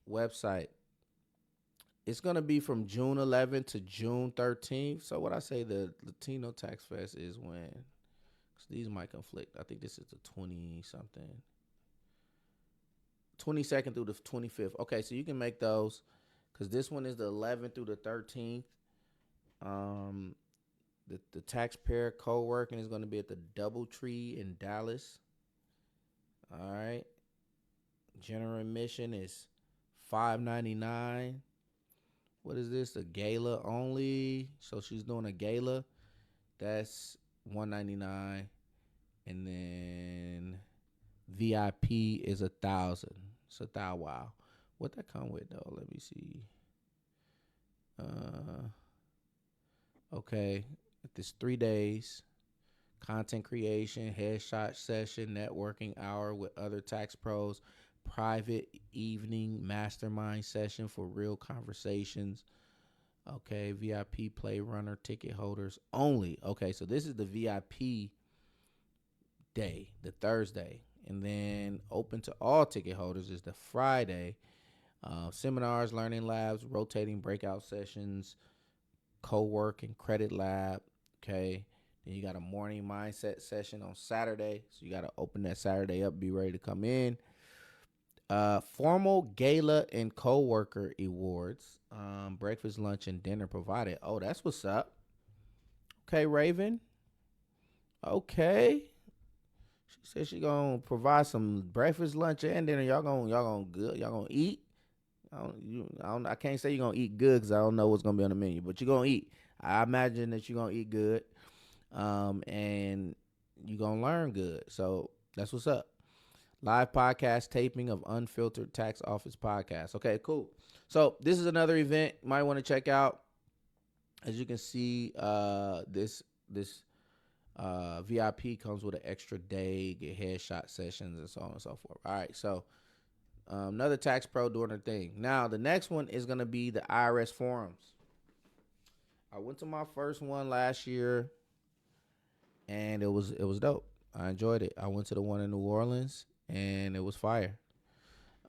website. It's going to be from June 11th to June 13th. So what I say the Latino Tax Fest is when? 'Cause these might conflict. I think this is the 20-something. 22nd through the 25th. Okay, so you can make those because this one is the 11th through the 13th. The taxpayer co-working is going to be at the Doubletree in Dallas. All right. General admission is $5.99. What is this? A gala only. So she's doing a gala. That's $199. And then VIP is $1,000. It's $1,000. Wow. What that come with though? Let me see. Okay. This 3 days. Content creation, headshot session, networking hour with other tax pros, private evening mastermind session for real conversations. Okay, VIP play runner ticket holders only. Okay, so this is the VIP day, the Thursday. And then open to all ticket holders is the Friday. Seminars, learning labs, rotating breakout sessions, co-work and credit lab. Okay. Then you got a morning mindset session on Saturday. So you got to open that Saturday up, be ready to come in. Formal gala and co-worker awards. Breakfast, lunch, and dinner provided. Oh, that's what's up. Okay, Raven. Okay. She said she gonna provide some breakfast, lunch, and dinner. Y'all gonna eat. I can't say you're gonna eat good because I don't know what's gonna be on the menu, but you're gonna eat. I imagine that you're gonna eat good, and you're gonna learn good. So that's what's up. Live podcast taping of Unfiltered Tax Office podcast. Okay, cool. So this is another event you might want to check out. As you can see, this VIP comes with an extra day, get headshot sessions, and so on and so forth. All right, so another tax pro doing her thing. Now, the next one is going to be the IRS forums. I went to my first one last year, and it was dope. I enjoyed it. I went to the one in New Orleans, and it was fire.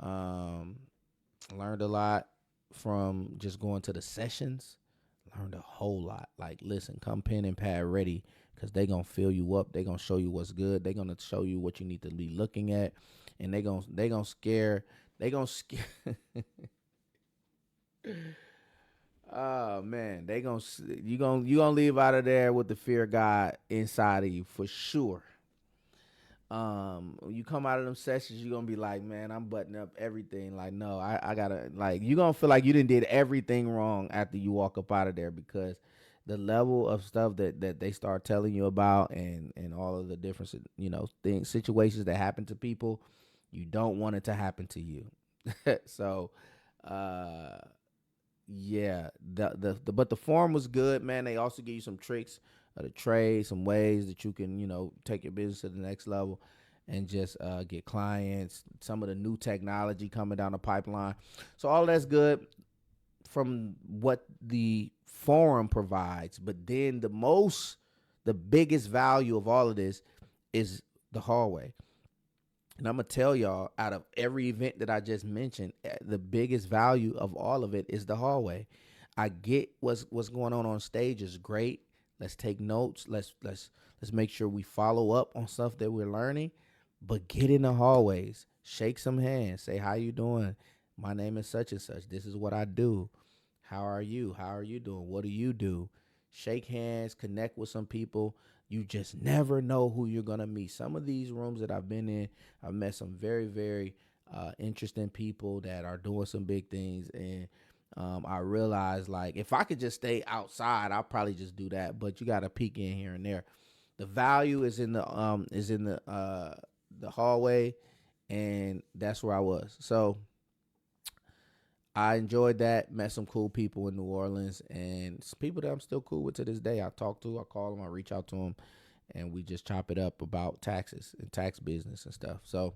Learned a lot from just going to the sessions. Learned a whole lot. Like, listen, come pen and pad ready, because they going to fill you up. They going to show you what's good. They going to show you what you need to be looking at. And they gonna scare. Oh man, you gonna leave out of there with the fear of God inside of you for sure. When you come out of them sessions, you're gonna be like, man, I'm buttoning up everything. Like, no, I gotta, like, you're gonna feel like you done did everything wrong after you walk up out of there, because the level of stuff that they start telling you about, and all of the different, things, situations that happen to people, you don't want it to happen to you. So, yeah, but the forum was good, man. They also give you some tricks of the trade, some ways that you can, take your business to the next level and just get clients, some of the new technology coming down the pipeline. So all that's good from what the forum provides. But then the biggest value of all of this is the hallway. And I'm going to tell y'all, out of every event that I just mentioned, the biggest value of all of it is the hallway. I get what's going on stage is great. Let's take notes. Let's make sure we follow up on stuff that we're learning. But get in the hallways, shake some hands, say, how you doing? My name is such and such. This is what I do. How are you? How are you doing? What do you do? Shake hands, connect with some people. You just never know who you're going to meet. Some of these rooms that I've been in, I've met some very, very interesting people that are doing some big things. And I realized, like, if I could just stay outside, I'll probably just do that. But you got to peek in here and there. The value is in the hallway, and that's where I was. So I enjoyed that, met some cool people in New Orleans, and some people that I'm still cool with to this day. I talk to, I call them, I reach out to them, and we just chop it up about taxes and tax business and stuff. So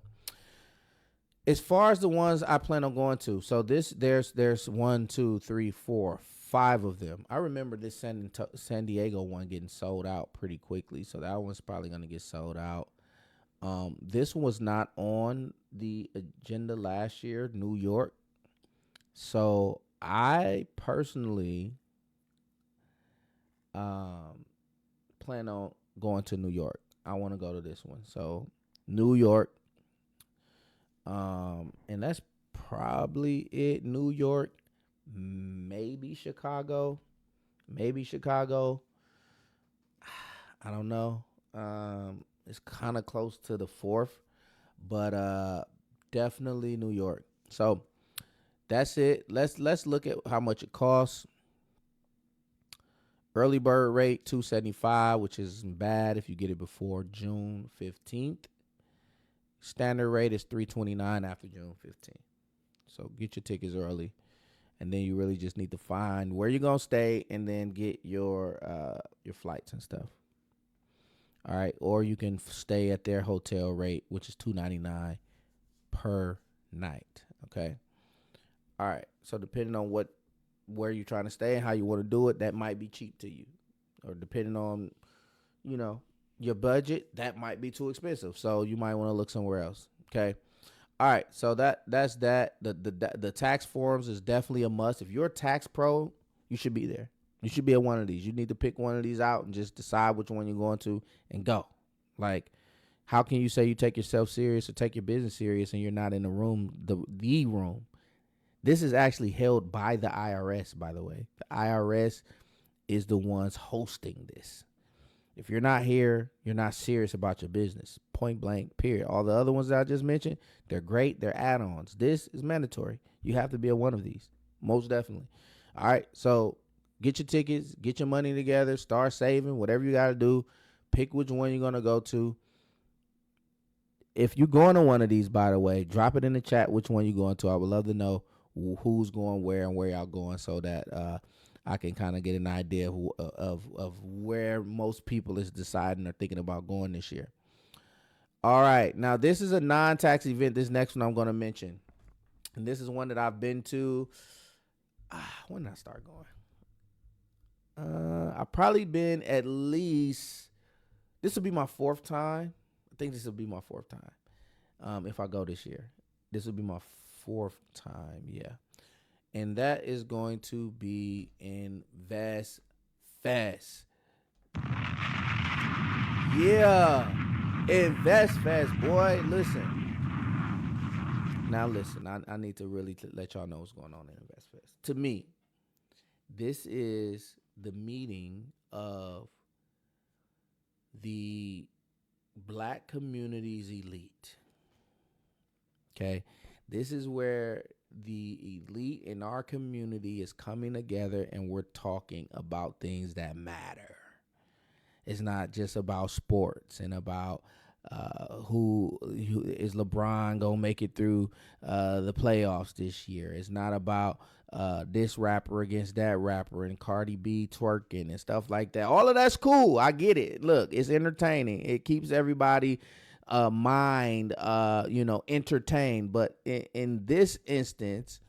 as far as the ones I plan on going to, so there's 1, 2, 3, 4, 5 of them. I remember this San Diego one getting sold out pretty quickly, so that one's probably going to get sold out. This one was not on the agenda last year, New York. So I personally plan on going to New York. I want to go to this one. So New York, and that's probably it. New York, maybe Chicago. I don't know. It's kind of close to the 4th, but definitely New York. So that's it. Let's look at how much it costs. Early bird rate $275, which isn't bad if you get it before June 15th. Standard rate is $329 after June 15th. So get your tickets early, and then you really just need to find where you're gonna stay, and then get your flights and stuff. All right, or you can stay at their hotel rate, which is $299 per night. Okay. All right, so depending on what where you're trying to stay and how you want to do it, that might be cheap to you. Or depending on, you know, your budget, that might be too expensive. So you might want to look somewhere else. Okay. All right. So that's that. The tax forums is definitely a must. If you're a tax pro, you should be there. You should be at one of these. You need to pick one of these out and just decide which one you're going to and go. Like, how can you say you take yourself serious or take your business serious and you're not in the room, the room? This is actually held by the IRS, by the way. The IRS is the ones hosting this. If you're not here, you're not serious about your business. Point blank, period. All the other ones that I just mentioned, they're great. They're add-ons. This is mandatory. You have to be at one of these, most definitely. All right, so get your tickets, get your money together, start saving, whatever you got to do. Pick which one you're going to go to. If you're going to one of these, by the way, drop it in the chat which one you're going to. I would love to know who's going where and where y'all going so that I can kind of get an idea of where most people is deciding or thinking about going this year. All right. Now, this is a non-tax event. This next one I'm going to mention. And this is one that I've been to. When did I start going? I've probably been at least, this will be my fourth time. I think this will be my fourth time. If I go this year. This will be my fourth time, yeah. And that is going to be in Vest Fest. Yeah. Invest Fest, boy. Listen. Now listen, I need to really let y'all know what's going on in Invest Fest. To me, this is the meeting of the Black community's elite. Okay? This is where the elite in our community is coming together and we're talking about things that matter. It's not just about sports and about who is LeBron gonna make it through the playoffs this year. It's not about this rapper against that rapper and Cardi B twerking and stuff like that. All of that's cool. I get it. Look, it's entertaining. It keeps everybody mind entertained. But in this instance,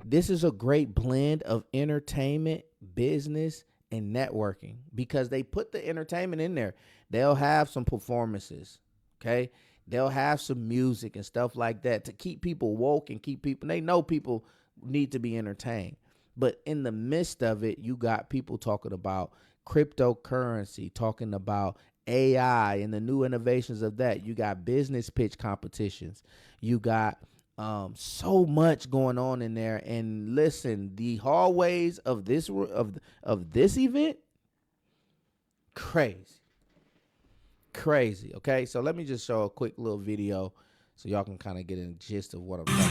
this is a great blend of entertainment, business, and networking, because they put the entertainment in there. They'll have some performances, okay? They'll have some music and stuff like that to keep people woke and keep people, they know people need to be entertained. But in the midst of it, you got people talking about cryptocurrency, talking about AI and the new innovations of that. You got business pitch competitions. You got so much going on in there. And listen, the hallways of this event, crazy. Okay, so let me just show a quick little video so y'all can kind of get a gist of what I'm talking about.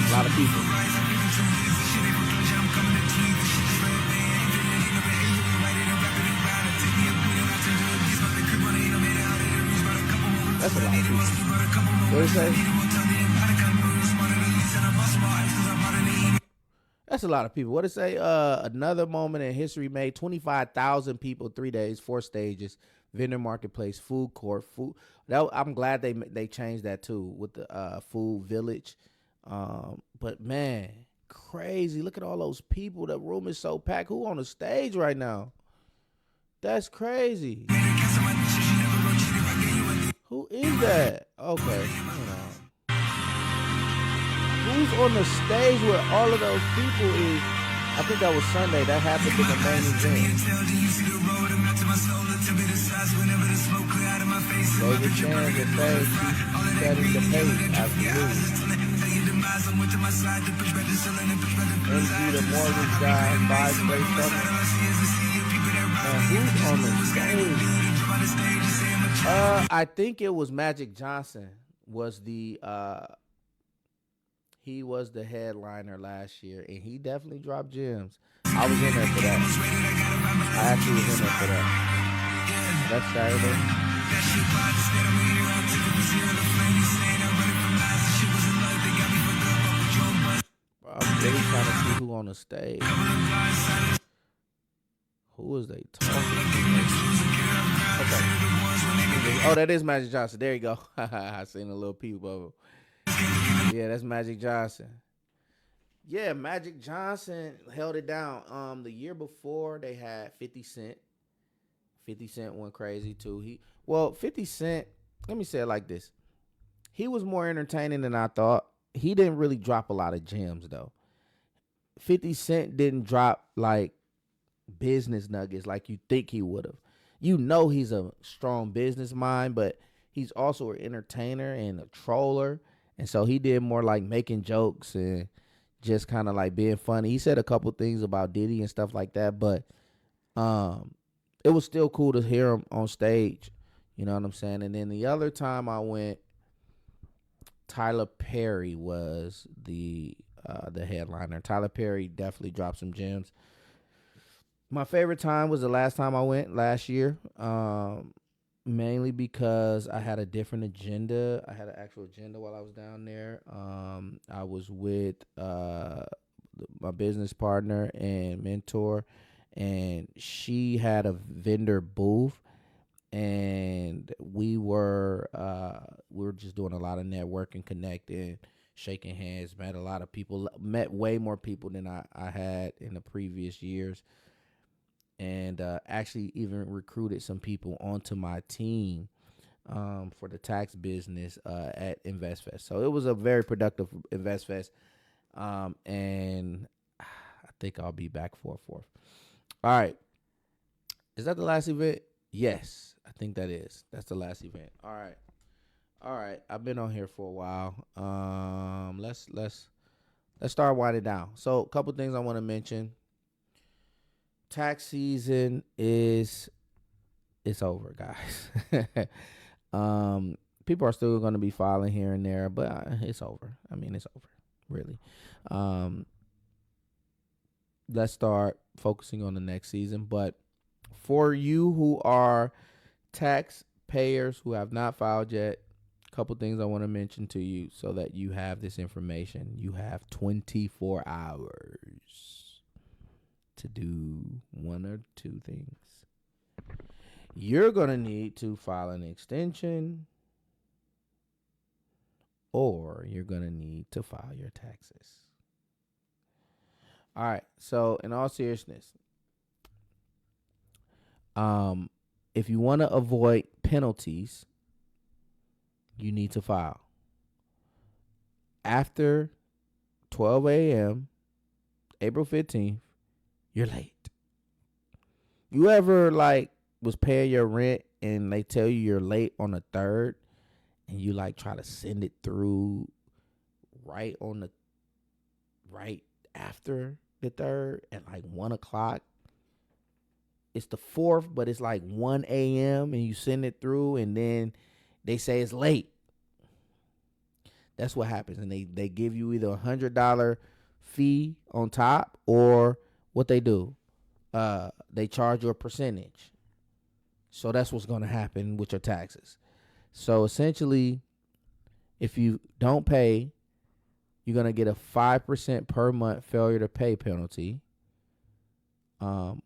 A lot of people. That's a lot of people. What did it say? That's a lot of people. What did it say? Another moment in history made. 25,000 people, 3 days, 4 stages, vendor marketplace, food court, food. I'm glad they changed that too with the food village. But man, crazy. Look at all those people. The room is so packed. Who on the stage right now? That's crazy. Who is that? Okay. Who's on the stage where all of those people is? I think that was Sunday. That happened in the main event. David Chan, the stage, setting the pace. Absolutely. MG, the mortgage guy, 5 straight seconds. Man, who's on the stage? I think it was Magic Johnson was the he was the headliner last year, and he definitely dropped gems. I was in there for that. I actually was in there for that. That's Saturday. I'm really trying to see who on the stage. Who is they talking to? Okay. Oh, that is Magic Johnson. There you go. I seen a little peep of him. Yeah, that's Magic Johnson. Yeah, Magic Johnson held it down. The year before they had 50 Cent. 50 Cent went crazy too. 50 Cent, let me say it like this. He was more entertaining than I thought. He didn't really drop a lot of gems though. 50 Cent didn't drop like business nuggets like you think he would have. You know he's a strong business mind, but he's also an entertainer and a troller. And so he did more like making jokes and just kind of like being funny. He said a couple things about Diddy and stuff like that, but it was still cool to hear him on stage. You know what I'm saying? And then the other time I went, Tyler Perry was the headliner. Tyler Perry definitely dropped some gems. My favorite time was the last time I went last year, mainly because I had a different agenda. I had an actual agenda while I was down there. I was with my business partner and mentor, and she had a vendor booth, and we were just doing a lot of networking, connecting, shaking hands, met a lot of people, met way more people than I had in the previous years. And actually even recruited some people onto my team for the tax business at InvestFest. So it was a very productive InvestFest, and I think I'll be back for a fourth. All right. Is that the last event? Yes, I think that is. That's the last event. All right. I've been on here for a while. Let's start winding down. So a couple things I want to mention. Tax season it's over, guys. People are still going to be filing here and there, but it's over. I mean, it's over, really. Let's start focusing on the next season. But for you who are taxpayers who have not filed yet, a couple things I want to mention to you so that you have this information. You have 24 hours to do one or two things. You're going to need to file an extension, or you're going to need to file your taxes. All right. So in all seriousness, if you want to avoid penalties, you need to file. After 12 a.m., April 15th, you're late. You ever like was paying your rent and they tell you you're late on the 3rd and you like try to send it through right after the 3rd at like 1 o'clock? It's the 4th, but it's like 1 a.m. and you send it through and then they say it's late. That's what happens. And they give you either $100 fee on top, or what they do, they charge you a percentage. So that's what's going to happen with your taxes. So essentially, if you don't pay, you're going to get a 5% per month failure to pay penalty. A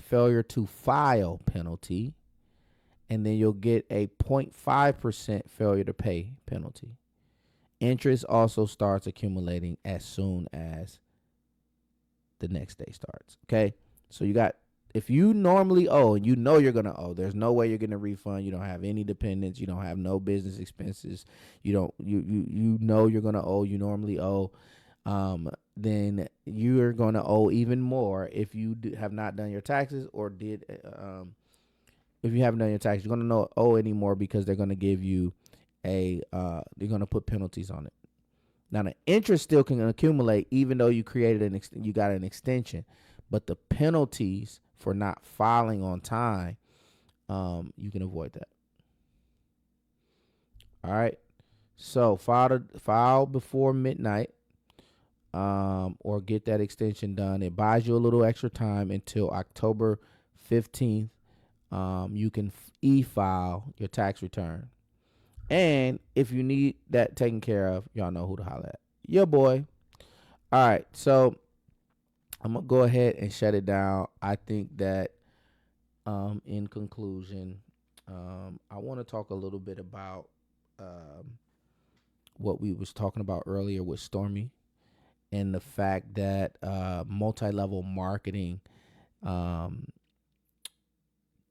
failure to file penalty. And then you'll get a 0.5% failure to pay penalty. Interest also starts accumulating as soon as the next day starts. Okay. So if you normally owe and you know you're going to owe, there's no way you're going to refund. You don't have any dependents. You don't have no business expenses. You know you're going to owe, you normally owe. Then you're going to owe even more if you have not done your taxes or if you haven't done your taxes, you're going to owe any more because they're going to give you they're going to put penalties on it. Now, the interest still can accumulate even though you you got an extension, but the penalties for not filing on time, you can avoid that. All right. So file before midnight, or get that extension done. It buys you a little extra time until October 15th. You can e-file your tax return. And if you need that taken care of, y'all know who to holler at. Your boy. All right. So I'm going to go ahead and shut it down. I think that in conclusion, I want to talk a little bit about um, what we was talking about earlier with Stormy and the fact that multi-level marketing um,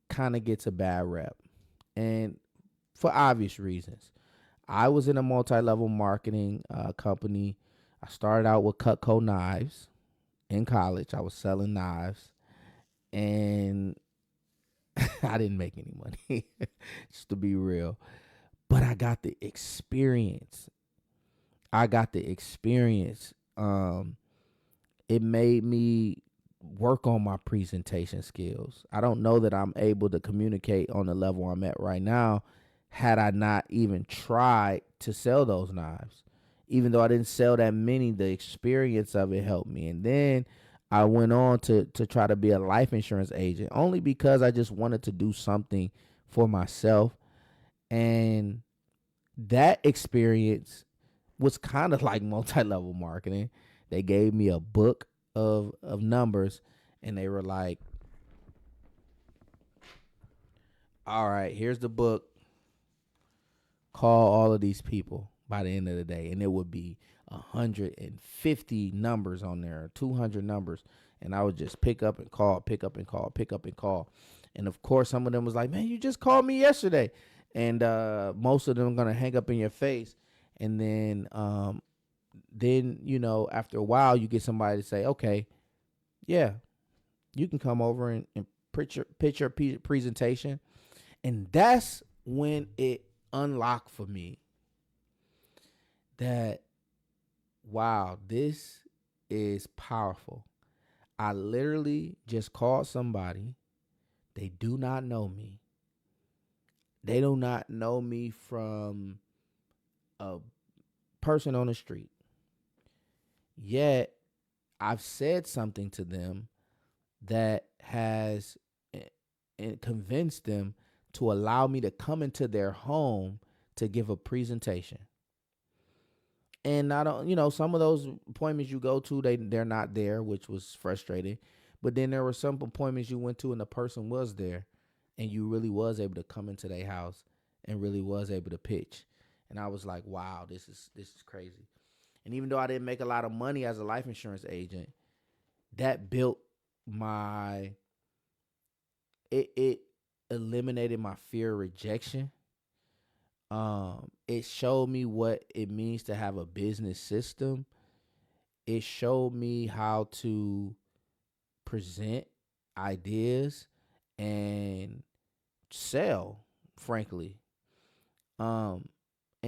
kind of gets a bad rep, and for obvious reasons. I was in a multi-level marketing company. I started out with Cutco knives in college. I was selling knives, and I didn't make any money, just to be real. But I got the experience. I got the experience. It made me work on my presentation skills. I don't know that I'm able to communicate on the level I'm at right now had I not even tried to sell those knives. Even though I didn't sell that many, the experience of it helped me. And then I went on to try to be a life insurance agent only because I just wanted to do something for myself. And that experience was kind of like multi-level marketing. They gave me a book of numbers, and they were like, all right, here's the book. Call all of these people by the end of the day. And it would be 150 numbers on there, 200 numbers. And I would just pick up and call, pick up and call, pick up and call. And of course, some of them was like, man, you just called me yesterday. And most of them are going to hang up in your face. And then, you know, after a while, you get somebody to say, okay, yeah, you can come over and pitch your presentation. And that's when it unlocked for me that, wow, this is powerful. I literally just called somebody. They do not know me. They do not know me from a person on the street. Yet I've said something to them that has convinced them to allow me to come into their home to give a presentation. And I don't, you know, some of those appointments you go to, they're not there, which was frustrating. But then there were some appointments you went to and the person was there, and you really was able to come into their house and really was able to pitch. And I was like, wow, this is crazy. And even though I didn't make a lot of money as a life insurance agent, that built my it eliminated my fear of rejection. It showed me what it means to have a business system. It showed me how to present ideas and sell, frankly. And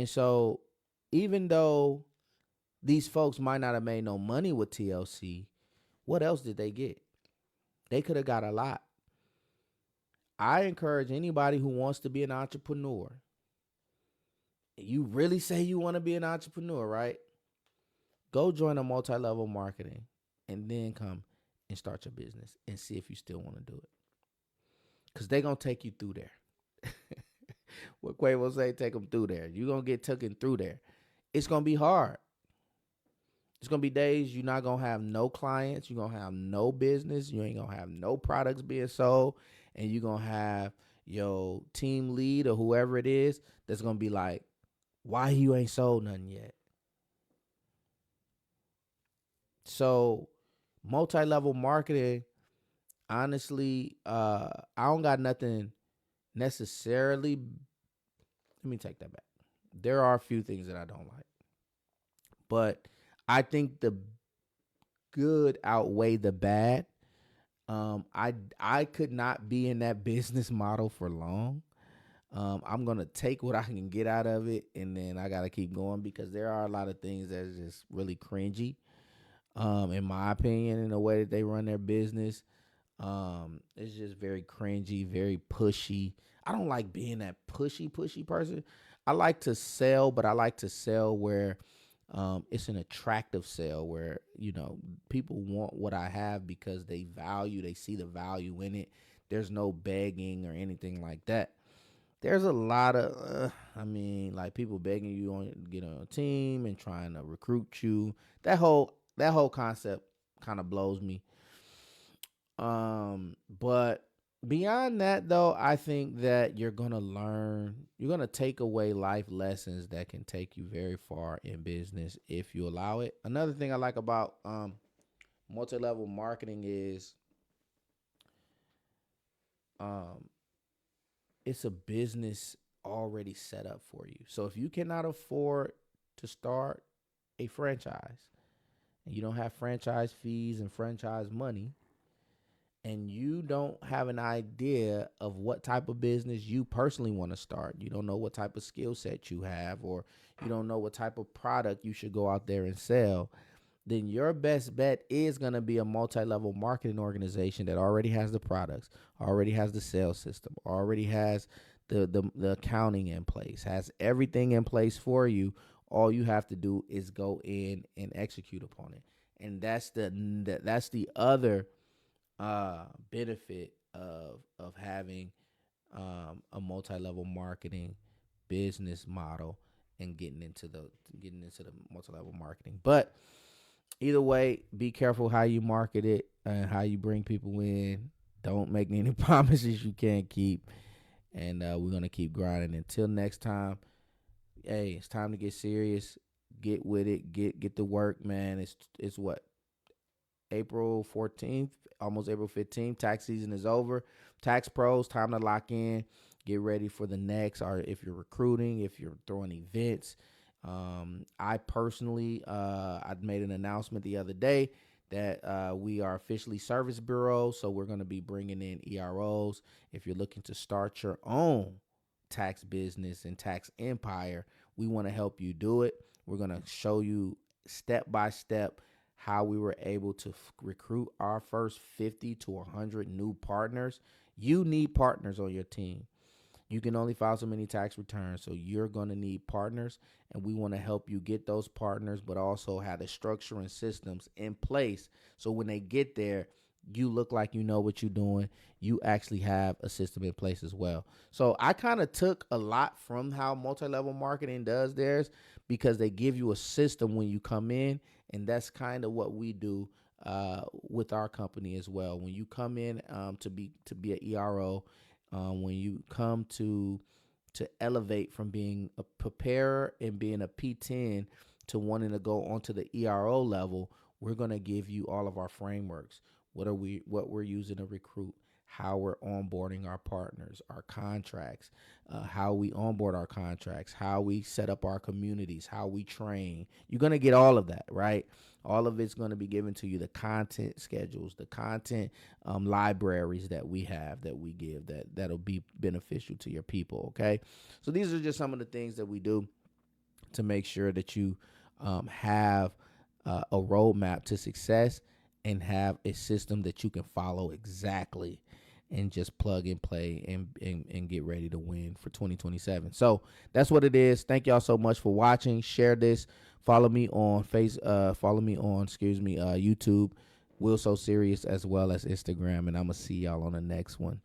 so even though these folks might not have made no money with TLC, what else did they get? They could have got a lot. I encourage anybody who wants to be an entrepreneur. You really say you want to be an entrepreneur, right? Go join a multi-level marketing and then come and start your business and see if you still want to do it. Because they're going to take you through there. What Quavo say, take them through there. You're going to get taken through there. It's going to be hard. It's going to be days you're not going to have no clients. You're going to have no business. You ain't going to have no products being sold. And you're going to have your team lead or whoever it is that's going to be like, why you ain't sold nothing yet? So multi-level marketing, honestly, I don't got nothing necessarily. Let me take that back. There are a few things that I don't like. But I think the good outweigh the bad. I could not be in that business model for long. I'm gonna take what I can get out of it, and then I gotta keep going because there are a lot of things that's just really cringy, in my opinion, in the way that they run their business. It's just very cringy, very pushy. I don't like being that pushy person. I like to sell, but I like to sell where it's an attractive sale where, you know, people want what I have because they see the value in it. There's no begging or anything like that. There's a lot of, like people begging you on get on a team and trying to recruit you. That whole concept kind of blows me. But Beyond that, though, I think that you're gonna take away life lessons that can take you very far in business if you allow it. Another thing I like about multi-level marketing is um, it's a business already set up for you. So if you cannot afford to start a franchise and you don't have franchise fees and franchise money, and you don't have an idea of what type of business you personally want to start, you don't know what type of skill set you have, or you don't know what type of product you should go out there and sell, then your best bet is going to be a multi-level marketing organization that already has the products, already has the sales system, already has the accounting in place, has everything in place for you. All you have to do is go in and execute upon it. And that's the other benefit of having a multi-level marketing business model and getting into the multi-level marketing. But either way, be careful how you market it and how you bring people in. Don't make any promises you can't keep. And we're gonna keep grinding until next time. Hey, it's time to get serious. Get with it. Get to work, man. It's what, April 14th, almost April 15th. Tax season is over. Tax pros, time to lock in. Get ready for the next. Or if you're recruiting, if you're throwing events. I personally, I made an announcement the other day that we are officially service bureau. So we're going to be bringing in EROs. If you're looking to start your own tax business and tax empire, we want to help you do it. We're going to show you step by step how we were able to recruit our first 50 to 100 new partners. You need partners on your team. You can only file so many tax returns, so you're going to need partners, and we want to help you get those partners, but also have the structure and systems in place so when they get there, you look like you know what you're doing. You actually have a system in place as well. So I kind of took a lot from how multi-level marketing does theirs, because they give you a system when you come in, and that's kind of what we do with our company as well. When you come in to be an ERO, when you come to elevate from being a preparer and being a P10 to wanting to go onto the ERO level, we're going to give you all of our frameworks. What we're using to recruit, how we're onboarding our partners, our contracts, how we onboard our contracts, how we set up our communities, how we train. You're going to get all of that, right? All of it's going to be given to you, the content schedules, the content libraries that we have, that we give, that'll be beneficial to your people, okay? So these are just some of the things that we do to make sure that you have a roadmap to success and have a system that you can follow exactly and just plug and play and get ready to win for 2027. So that's what it is. Thank y'all so much for watching. Share this. Follow me on YouTube, Will So Serious, as well as Instagram, and I'm gonna see y'all on the next one.